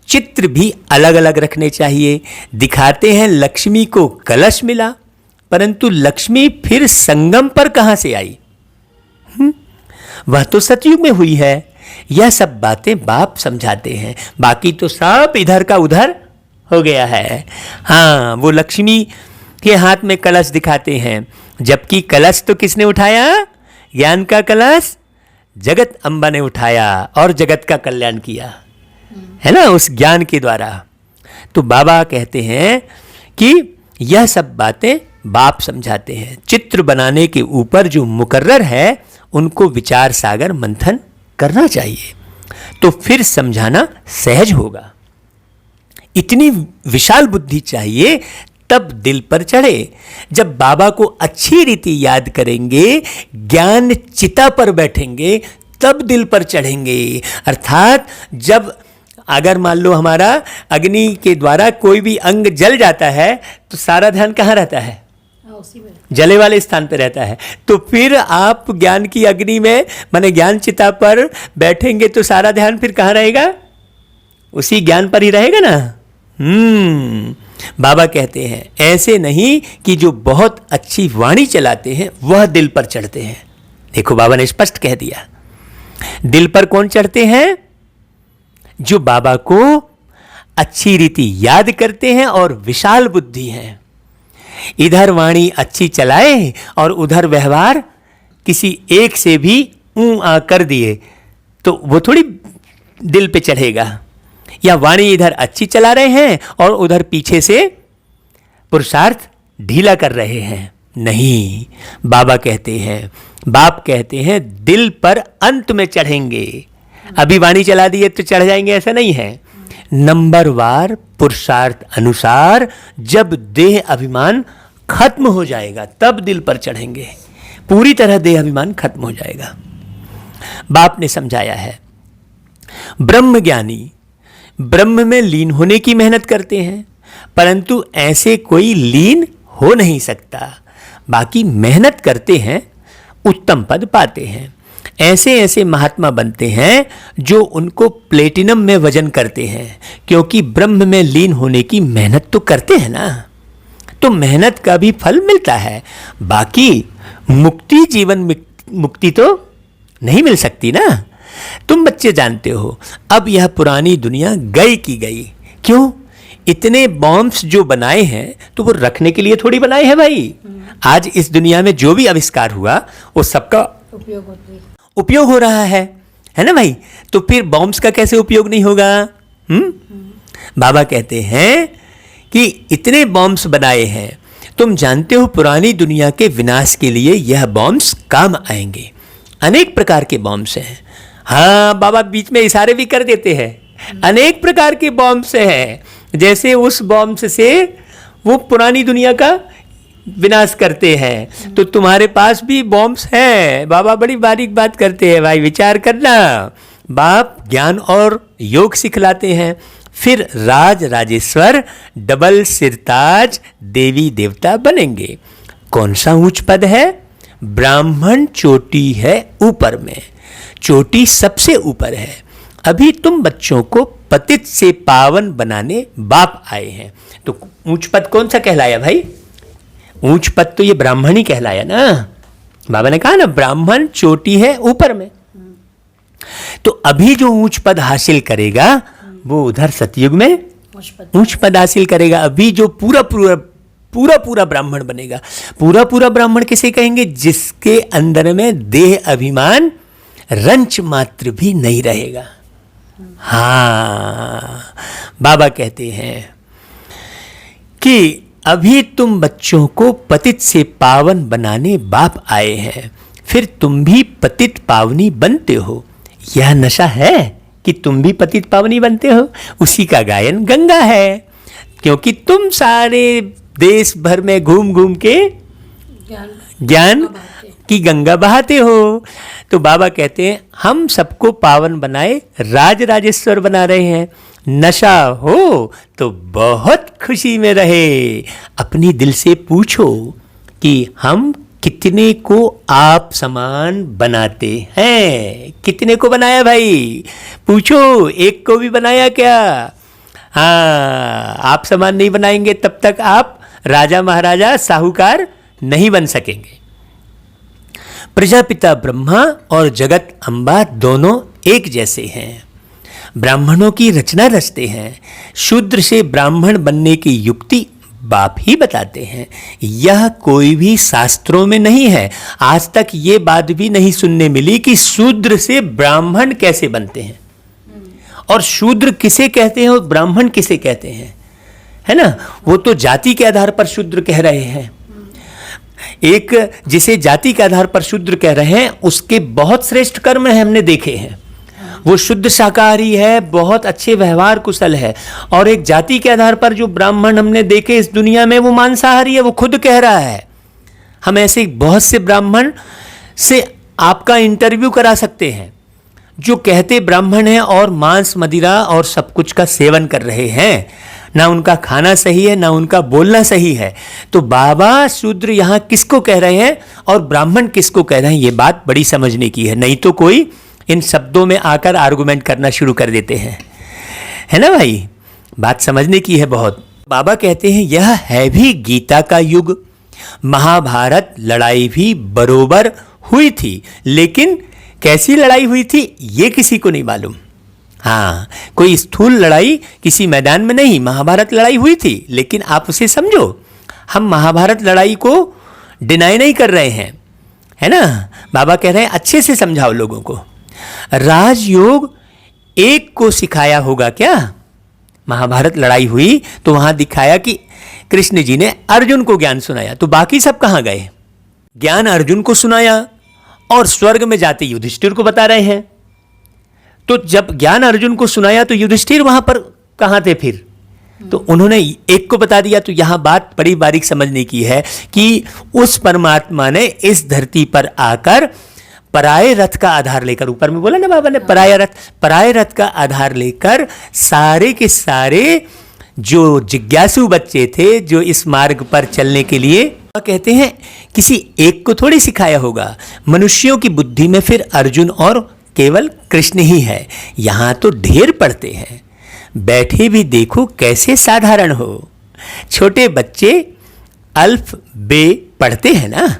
चित्र भी अलग अलग रखने चाहिए। दिखाते हैं लक्ष्मी को कलश मिला, परंतु लक्ष्मी फिर संगम पर कहां से आई? वह तो सतयुग में हुई है। यह सब बातें बाप समझाते हैं, बाकी तो सब इधर का उधर हो गया है। हाँ, वो लक्ष्मी के हाथ में कलश दिखाते हैं, जबकि कलश तो किसने उठाया? ज्ञान का कलश जगत अम्बा ने उठाया और जगत का कल्याण किया है ना, उस ज्ञान के द्वारा। तो बाबा कहते हैं कि यह सब बातें बाप समझाते हैं। चित्र बनाने के ऊपर जो मुकर्रर है उनको विचार सागर मंथन करना चाहिए। तो फिर समझाना सहज होगा। इतनी विशाल बुद्धि चाहिए तब दिल पर चढ़े। जब बाबा को अच्छी रीति याद करेंगे, ज्ञान चिता पर बैठेंगे, तब दिल पर चढ़ेंगे। अर्थात जब अगर मान लो हमारा अग्नि के द्वारा कोई भी अंग जल जाता है तो सारा ध्यान कहाँ रहता है? जले वाले स्थान पर रहता है। तो फिर आप ज्ञान की अग्नि में माने ज्ञान चिता पर बैठेंगे तो सारा ध्यान फिर कहाँ रहेगा? उसी ज्ञान पर ही रहेगा ना। बाबा कहते हैं ऐसे नहीं कि जो बहुत अच्छी वाणी चलाते हैं वह दिल पर चढ़ते हैं। देखो बाबा ने स्पष्ट कह दिया, दिल पर कौन चढ़ते हैं? जो बाबा को अच्छी रीति याद करते हैं और विशाल बुद्धि है। इधर वाणी अच्छी चलाए और उधर व्यवहार किसी एक से भी आ कर दिए तो वो थोड़ी दिल पे चढ़ेगा। या वाणी इधर अच्छी चला रहे हैं और उधर पीछे से पुरुषार्थ ढीला कर रहे हैं, नहीं। बाबा कहते हैं, बाप कहते हैं दिल पर अंत में चढ़ेंगे। अभी वाणी चला दिए तो चढ़ जाएंगे ऐसा नहीं है। नंबरवार पुरुषार्थ अनुसार जब देह अभिमान खत्म हो जाएगा तब दिल पर चढ़ेंगे। पूरी तरह देह अभिमान खत्म हो जाएगा। बाप ने समझाया है, ब्रह्म ज्ञानी ब्रह्म में लीन होने की मेहनत करते हैं, परंतु ऐसे कोई लीन हो नहीं सकता। बाकी मेहनत करते हैं, उत्तम पद पाते हैं। ऐसे ऐसे महात्मा बनते हैं जो उनको प्लेटिनम में वजन करते हैं, क्योंकि ब्रह्म में लीन होने की मेहनत तो करते हैं ना, तो मेहनत का भी फल मिलता है। बाकी मुक्ति, जीवन मुक्ति तो नहीं मिल सकती ना। तुम बच्चे जानते हो अब यह पुरानी दुनिया गई की गई। क्यों? इतने बॉम्ब्स जो बनाए हैं तो वो रखने के लिए थोड़ी बनाए हैं भाई। आज इस दुनिया में जो भी आविष्कार हुआ वो सबका उपयोग हो रहा है ना भाई। तो फिर बॉम्ब्स का कैसे उपयोग नहीं होगा? बाबा कहते हैं कि इतने बॉम्ब्स बनाए हैं, तुम जानते हो पुरानी दुनिया के विनाश के लिए यह बॉम्ब्स काम आएंगे। अनेक प्रकार के बॉम्ब्स हैं। हाँ, बाबा बीच में इशारे भी कर देते हैं, अनेक प्रकार के बॉम्ब्स हैं। जैसे उस बॉम्ब्स से वो पुरानी दुनिया का विनाश करते हैं, तो तुम्हारे पास भी बॉम्ब्स हैं। बाबा बड़ी बारीक बात करते हैं भाई, विचार करना। बाप ज्ञान और योग सिखलाते हैं। फिर राज राजेश्वर डबल सिरताज देवी देवता बनेंगे। कौन सा ऊंच पद है? ब्राह्मण चोटी है ऊपर में, चोटी सबसे ऊपर है। अभी तुम बच्चों को पतित से पावन बनाने बाप आए हैं। तो ऊंच पद कौन सा कहलाया भाई? ऊंच पद तो ये ब्राह्मण ही कहलाया ना। बाबा ने कहा ना ब्राह्मण चोटी है ऊपर में। तो अभी जो ऊंच पद हासिल करेगा वो उधर सतयुग में ऊंच पद हासिल करेगा। अभी जो पूरा ब्राह्मण बनेगा। पूरा ब्राह्मण किसे कहेंगे? जिसके अंदर में देह अभिमान रंच मात्र भी नहीं रहेगा। हाँ, बाबा कहते हैं कि अभी तुम बच्चों को पतित से पावन बनाने बाप आए हैं, फिर तुम भी पतित पावनी बनते हो। यह नशा है कि तुम भी पतित पावनी बनते हो। उसी का गायन गंगा है, क्योंकि तुम सारे देश भर में घूम घूम के ज्ञान की गंगा बहाते हो। तो बाबा कहते हैं हम सबको पावन बनाए, राज राजेश्वर बना रहे हैं। नशा हो तो बहुत खुशी में रहे। अपनी दिल से पूछो कि हम कितने को आप समान बनाते हैं? कितने को बनाया भाई? पूछो, एक को भी बनाया क्या? हाँ, आप समान नहीं बनाएंगे तब तक आप राजा महाराजा साहूकार नहीं बन सकेंगे। प्रजापिता ब्रह्मा और जगत अम्बा दोनों एक जैसे हैं। ब्राह्मणों की रचना रचते हैं। शूद्र से ब्राह्मण बनने की युक्ति बाप ही बताते हैं। यह कोई भी शास्त्रों में नहीं है। आज तक ये बात भी नहीं सुनने मिली कि शूद्र से ब्राह्मण कैसे बनते हैं, और शूद्र किसे कहते हैं और ब्राह्मण किसे कहते हैं, है ना। वो तो जाति के आधार पर शूद्र कह रहे हैं। एक जिसे जाति के आधार पर शूद्र कह रहे हैं उसके बहुत श्रेष्ठ कर्म है, हमने देखे हैं। वो शुद्ध शाकाहारी है, बहुत अच्छे व्यवहार कुशल है। और एक जाति के आधार पर जो ब्राह्मण हमने देखे इस दुनिया में, वो मांसाहारी है, वो खुद कह रहा है। हम ऐसे बहुत से ब्राह्मण से आपका इंटरव्यू करा सकते हैं जो कहते ब्राह्मण हैं और मांस मदिरा और सब कुछ का सेवन कर रहे हैं। ना उनका खाना सही है, ना उनका बोलना सही है। तो बाबा शूद्र यहाँ किसको कह रहे हैं और ब्राह्मण किसको कह रहे हैं, ये बात बड़ी समझने की है। नहीं तो कोई इन शब्दों में आकर आर्गुमेंट करना शुरू कर देते हैं, है ना भाई। बात समझने की है बहुत। बाबा कहते हैं यह है भी गीता का युग, महाभारत लड़ाई भी बरोबर हुई थी, लेकिन कैसी लड़ाई हुई थी ये किसी को नहीं मालूम। हाँ, कोई स्थूल लड़ाई किसी मैदान में नहीं, महाभारत लड़ाई हुई थी, लेकिन आप उसे समझो। हम महाभारत लड़ाई को डिनाई नहीं कर रहे हैं, है ना। बाबा कह रहे हैं अच्छे से समझाओ लोगों को। राजयोग एक को सिखाया होगा क्या। महाभारत लड़ाई हुई तो वहां दिखाया कि कृष्ण जी ने अर्जुन को ज्ञान सुनाया, तो बाकी सब कहां गए। ज्ञान अर्जुन को सुनाया और स्वर्ग में जाते युधिष्ठिर को बता रहे हैं। तो जब ज्ञान अर्जुन को सुनाया तो युधिष्ठिर वहां पर कहां थे फिर, तो उन्होंने एक को बता दिया। तो यहां बात बड़ी बारीक समझने की है कि उस परमात्मा ने इस धरती पर आकर पराये रथ का आधार लेकर, ऊपर में बोला ना बाबा ने पराये रथ का आधार लेकर सारे के सारे जो जिज्ञासु बच्चे थे, जो इस मार्ग पर चलने के लिए, कहते हैं किसी एक को थोड़ी सिखाया होगा। मनुष्यों की बुद्धि में फिर अर्जुन और केवल कृष्ण ही है। यहां तो ढेर पढ़ते हैं, बैठे भी देखो कैसे साधारण हो। छोटे बच्चे अल्फ बे पढ़ते हैं ना,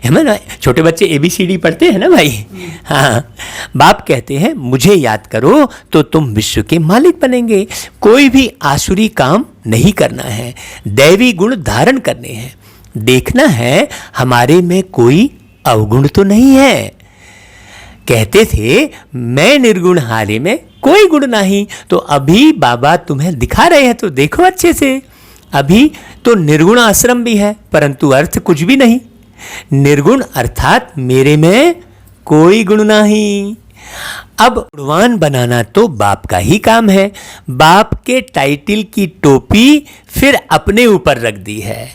है ना। छोटे बच्चे ABCD पढ़ते हैं ना भाई। हाँ, बाप कहते हैं मुझे याद करो तो तुम विश्व के मालिक बनेंगे। कोई भी आसुरी काम नहीं करना है, दैवी गुण धारण करने हैं। देखना है हमारे में कोई अवगुण तो नहीं है। कहते थे मैं निर्गुण हारे में कोई गुण नहीं, तो अभी बाबा तुम्हें दिखा रहे हैं तो देखो अच्छे से। अभी तो निर्गुण आश्रम भी है, परंतु अर्थ कुछ भी नहीं। निर्गुण अर्थात मेरे में कोई गुण नहीं। अब गुणवान बनाना तो बाप का ही काम है। बाप के टाइटल की टोपी फिर अपने ऊपर रख दी है।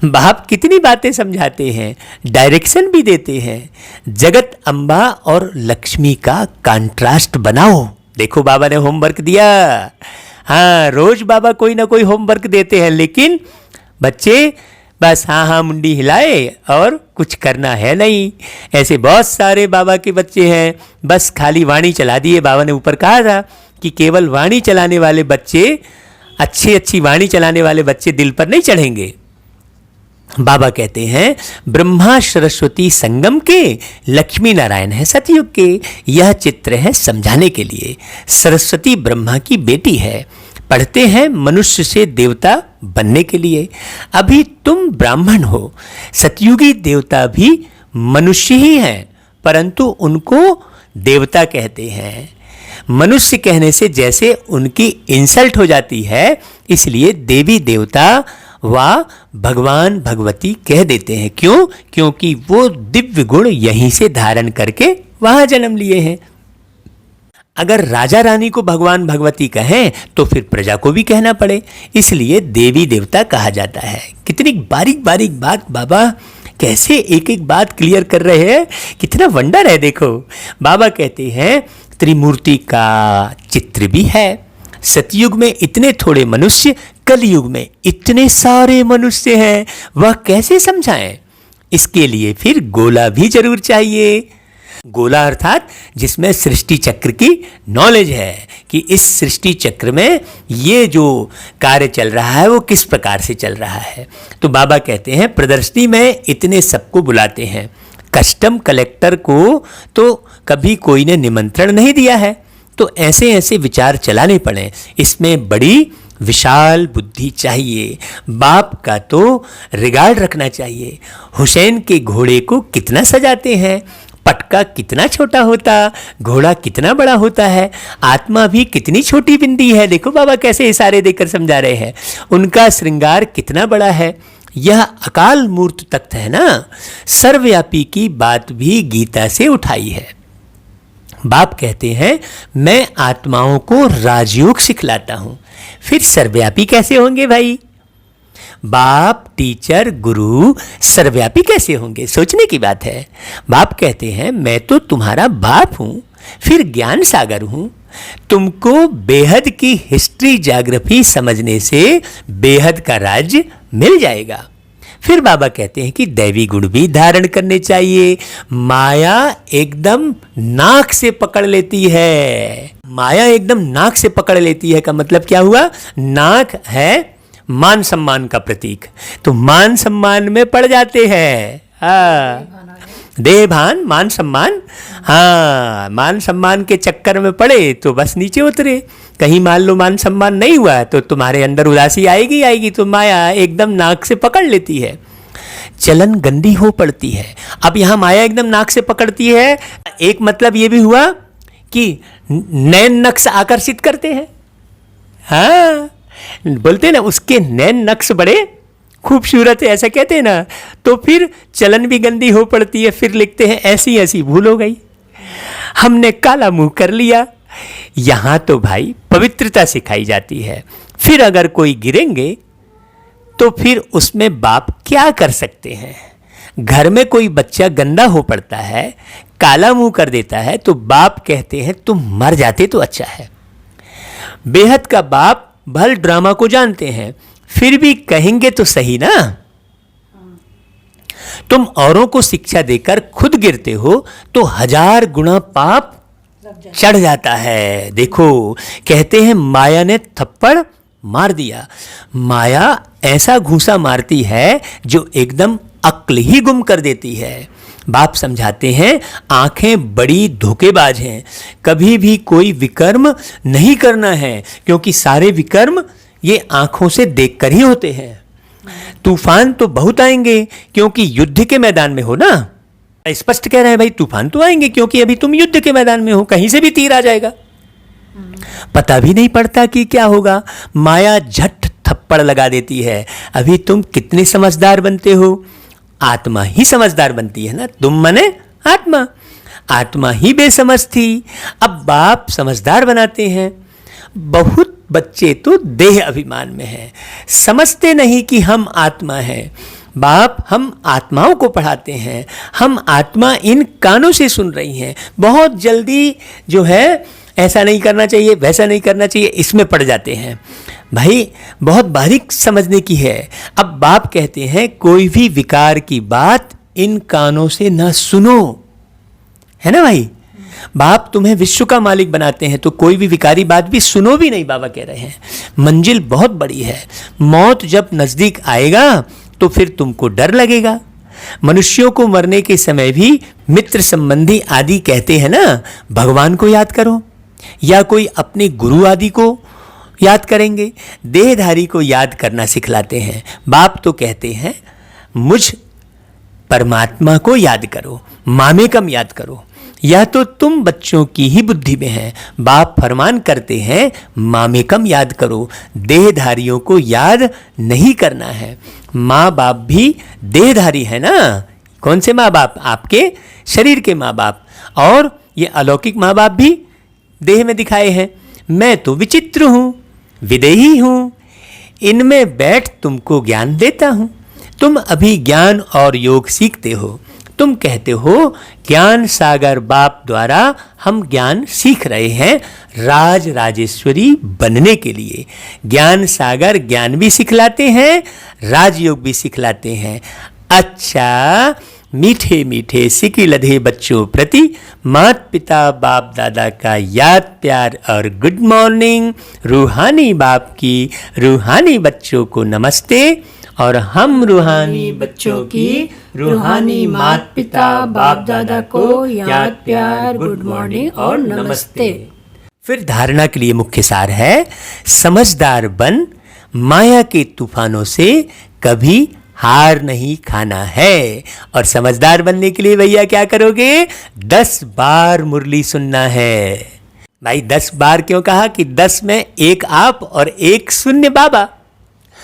बाप कितनी बातें समझाते हैं, डायरेक्शन भी देते हैं। जगत अम्बा और लक्ष्मी का कंट्रास्ट बनाओ। देखो बाबा ने होमवर्क दिया। हाँ, रोज बाबा कोई ना कोई होमवर्क देते हैं, लेकिन बच्चे बस हाँ हाँ मुंडी हिलाए और कुछ करना है नहीं। ऐसे बहुत सारे बाबा के बच्चे हैं, बस खाली वाणी चला दिए। बाबा ने ऊपर कहा था कि केवल वाणी चलाने वाले बच्चे, अच्छी वाणी चलाने वाले बच्चे दिल पर नहीं चढ़ेंगे। बाबा कहते हैं ब्रह्मा सरस्वती संगम के, लक्ष्मी नारायण है सतयुग के। यह चित्र है समझाने के लिए। सरस्वती ब्रह्मा की बेटी है, पढ़ते हैं मनुष्य से देवता बनने के लिए। अभी तुम ब्राह्मण हो, सतयुगी देवता भी मनुष्य ही हैं, परंतु उनको देवता कहते हैं। मनुष्य कहने से जैसे उनकी इंसल्ट हो जाती है, इसलिए देवी देवता व भगवान भगवती कह देते हैं। क्यों? क्योंकि वो दिव्य गुण यहीं से धारण करके वहां जन्म लिए हैं। अगर राजा रानी को भगवान भगवती कहें तो फिर प्रजा को भी कहना पड़े, इसलिए देवी देवता कहा जाता है। कितनी बारीक बारीक बात बाबा कैसे एक एक बात क्लियर कर रहे हैं, कितना वंडर है। देखो बाबा कहते हैं त्रिमूर्ति का चित्र भी है। सतयुग में इतने थोड़े मनुष्य, कलयुग में इतने सारे मनुष्य हैं, वह कैसे समझाएं। इसके लिए फिर गोला भी जरूर चाहिए। गोला अर्थात जिसमें सृष्टि चक्र की नॉलेज है कि इस सृष्टि चक्र में ये जो कार्य चल रहा है वो किस प्रकार से चल रहा है। तो बाबा कहते हैं प्रदर्शनी में इतने सबको बुलाते हैं, कस्टम कलेक्टर को तो कभी कोई ने निमंत्रण नहीं दिया है। तो ऐसे ऐसे विचार चलाने पड़े, इसमें बड़ी विशाल बुद्धि चाहिए। बाप का तो रिगार्ड रखना चाहिए। हुसैन के घोड़े को कितना सजाते हैं, पटका कितना छोटा होता, घोड़ा कितना बड़ा होता है, आत्मा भी कितनी छोटी बिंदी है। देखो बाबा कैसे इशारे देकर समझा रहे हैं, उनका श्रृंगार कितना बड़ा है। यह अकाल मूर्त तख्त है ना, सर्वव्यापी की बात भी गीता से उठाई है। बाप कहते हैं मैं आत्माओं को राजयोग सिखलाता हूं। फिर सर्वव्यापी कैसे होंगे भाई? बाप, टीचर, गुरु सर्वव्यापी कैसे होंगे? सोचने की बात है। बाप कहते हैं मैं तो तुम्हारा बाप हूं, फिर ज्ञान सागर हूं। तुमको बेहद की हिस्ट्री ज्योग्राफी समझने से बेहद का राज्य मिल जाएगा। फिर बाबा कहते हैं कि दैवी गुण भी धारण करने चाहिए। माया एकदम नाक से पकड़ लेती है। माया एकदम नाक से पकड़ लेती है का मतलब क्या हुआ? नाक है मान सम्मान का प्रतीक, तो मान सम्मान में पड़ जाते हैं। देह भान, मान सम्मान, हाँ, मान सम्मान के चक्कर में पड़े तो बस नीचे उतरे। कहीं मान लो मान सम्मान नहीं हुआ तो तुम्हारे अंदर उदासी आएगी आएगी, तो माया एकदम नाक से पकड़ लेती है, चलन गंदी हो पड़ती है। अब यहां माया एकदम नाक से पकड़ती है, एक मतलब ये भी हुआ कि नैन नक्श आकर्षित करते हैं। हाँ, बोलते हैं ना उसके नैन नक्श बड़े खूबसूरत है, ऐसा कहते हैं ना। तो फिर चलन भी गंदी हो पड़ती है। फिर लिखते हैं ऐसी ऐसी भूल हो गई, हमने काला मुंह कर लिया। यहां तो भाई पवित्रता सिखाई जाती है। फिर अगर कोई गिरेंगे तो फिर उसमें बाप क्या कर सकते हैं? घर में कोई बच्चा गंदा हो पड़ता है, काला मुंह कर देता है, तो बाप कहते हैं तुम मर जाते तो अच्छा है। बेहद का बाप भल ड्रामा को जानते हैं, फिर भी कहेंगे तो सही ना। तुम औरों को शिक्षा देकर खुद गिरते हो तो 1000 गुना पाप चढ़ जाता है। देखो कहते हैं माया ने थप्पड़ मार दिया। माया ऐसा घूंसा मारती है जो एकदम अक्ल ही गुम कर देती है। बाप समझाते हैं आंखें बड़ी धोखेबाज हैं, कभी भी कोई विकर्म नहीं करना है, क्योंकि सारे विकर्म ये आंखों से देखकर ही होते हैं। तूफान तो बहुत आएंगे क्योंकि युद्ध के मैदान में हो ना। स्पष्ट कह रहे हैं भाई तूफान तो आएंगे क्योंकि अभी तुम युद्ध के मैदान में हो, कहीं से भी तीर आ जाएगा, पता भी नहीं पड़ता कि क्या होगा। माया झट थप्पड़ लगा देती है। अभी तुम कितने समझदार बनते हो, आत्मा ही समझदार बनती है ना। तुम मने आत्मा, आत्मा ही बेसमझ थी, अब बाप समझदार बनाते हैं। बहुत बच्चे तो देह अभिमान में हैं, समझते नहीं कि हम आत्मा हैं। बाप हम आत्माओं को पढ़ाते हैं, हम आत्मा इन कानों से सुन रही हैं। बहुत जल्दी जो है ऐसा नहीं करना चाहिए, वैसा नहीं करना चाहिए, इसमें पड़ जाते हैं। भाई बहुत बारीक समझने की है। अब बाप कहते हैं कोई भी विकार की बात इन कानों से न सुनो, है ना भाई। बाप तुम्हें विश्व का मालिक बनाते हैं तो कोई भी विकारी बात भी सुनो भी नहीं, बाबा कह रहे हैं। मंजिल बहुत बड़ी है, मौत जब नजदीक आएगा तो फिर तुमको डर लगेगा। मनुष्यों को मरने के समय भी मित्र संबंधी आदि कहते हैं ना, भगवान को याद करो, या कोई अपने गुरु आदि को याद करेंगे। देहधारी को याद करना सिखलाते हैं। बाप तो कहते हैं मुझ परमात्मा को याद करो, मामेकम याद करो। या तो तुम बच्चों की ही बुद्धि में है। बाप फरमान करते हैं मामेकम याद करो, देहधारियों को याद नहीं करना है। माँ बाप भी देहधारी है ना। कौन से माँ बाप? आपके शरीर के माँ बाप, और ये अलौकिक माँ बाप भी देह में दिखाए हैं। मैं तो विचित्र हूँ, विदेही हूँ, इनमें बैठ तुमको ज्ञान देता हूँ। तुम अभी ज्ञान और योग सीखते हो। तुम कहते हो ज्ञान सागर बाप द्वारा हम ज्ञान सीख रहे हैं राज राजेश्वरी बनने के लिए। ज्ञान सागर ज्ञान भी सिखलाते हैं, राजयोग भी सिखलाते हैं। अच्छा, मीठे मीठे सिकी लधे बच्चों प्रति माता पिता बाप दादा का याद प्यार और गुड मॉर्निंग। रूहानी बाप की रूहानी बच्चों को नमस्ते, और हम रूहानी बच्चों की रूहानी माता पिता बाप दादा को याद प्यार गुड मॉर्निंग और नमस्ते। फिर धारणा के लिए मुख्य सार है समझदार बन, माया के तूफानों से कभी हार नहीं खाना है। और समझदार बनने के लिए भैया क्या करोगे? 10 बार मुरली सुनना है। भाई 10 बार क्यों कहा? कि 10 में एक आप और एक शून्य बाबा।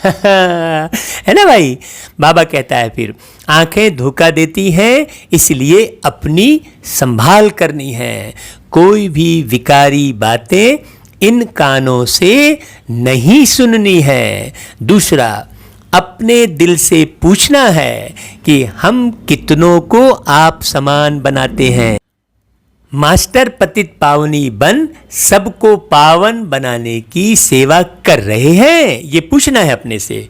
है ना भाई। बाबा कहता है फिर, आंखें धोखा देती हैं, इसलिए अपनी संभाल करनी है। कोई भी विकारी बातें इन कानों से नहीं सुननी है। दूसरा, अपने दिल से पूछना है कि हम कितनों को आप समान बनाते हैं। मास्टर पतित पावनी बन सबको पावन बनाने की सेवा कर रहे हैं, ये पूछना है अपने से।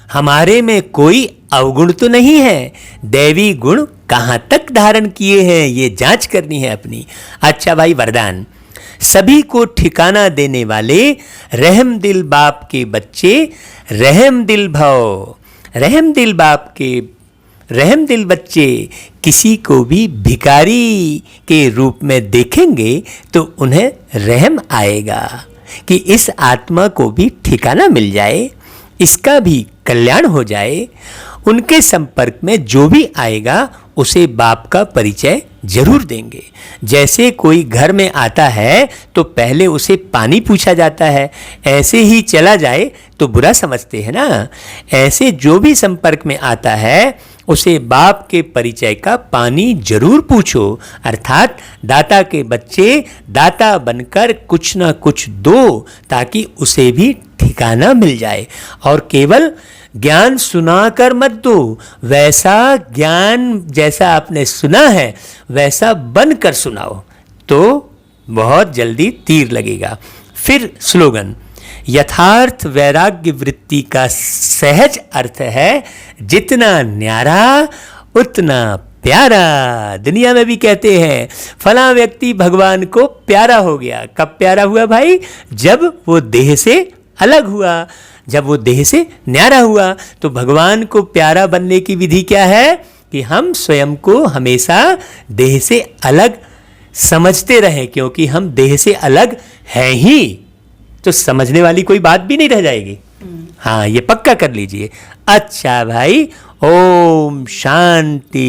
हमारे में कोई अवगुण तो नहीं है, दैवी गुण कहाँ तक धारण किए हैं, ये जांच करनी है अपनी। अच्छा भाई, वरदान। सभी को ठिकाना देने वाले रहम दिल बाप के बच्चे रहम दिल भव। रहम दिल बाप के रहम दिल बच्चे किसी को भी भिखारी के रूप में देखेंगे तो उन्हें रहम आएगा कि इस आत्मा को भी ठिकाना मिल जाए, इसका भी कल्याण हो जाए। उनके संपर्क में जो भी आएगा उसे बाप का परिचय जरूर देंगे। जैसे कोई घर में आता है तो पहले उसे पानी पूछा जाता है, ऐसे ही चला जाए तो बुरा समझते हैं ना। ऐसे जो भी संपर्क में आता है उसे बाप के परिचय का पानी जरूर पूछो। अर्थात दाता के बच्चे दाता बनकर कुछ ना कुछ दो, ताकि उसे भी ठिकाना मिल जाए। और केवल ज्ञान सुनाकर मत दो, वैसा ज्ञान जैसा आपने सुना है वैसा बनकर सुनाओ, तो बहुत जल्दी तीर लगेगा। फिर स्लोगन, यथार्थ वैराग्य वृत्ति का सहज अर्थ है जितना न्यारा उतना प्यारा। दुनिया में भी कहते हैं फला व्यक्ति भगवान को प्यारा हो गया। कब प्यारा हुआ भाई? जब वो देह से अलग हुआ, जब वो देह से न्यारा हुआ। तो भगवान को प्यारा बनने की विधि क्या है कि हम स्वयं को हमेशा देह से अलग समझते रहें, क्योंकि हम देह से अलग हैं ही, तो समझने वाली कोई बात भी नहीं रह जाएगी। हाँ, ये पक्का कर लीजिए। अच्छा भाई, ओम शांति।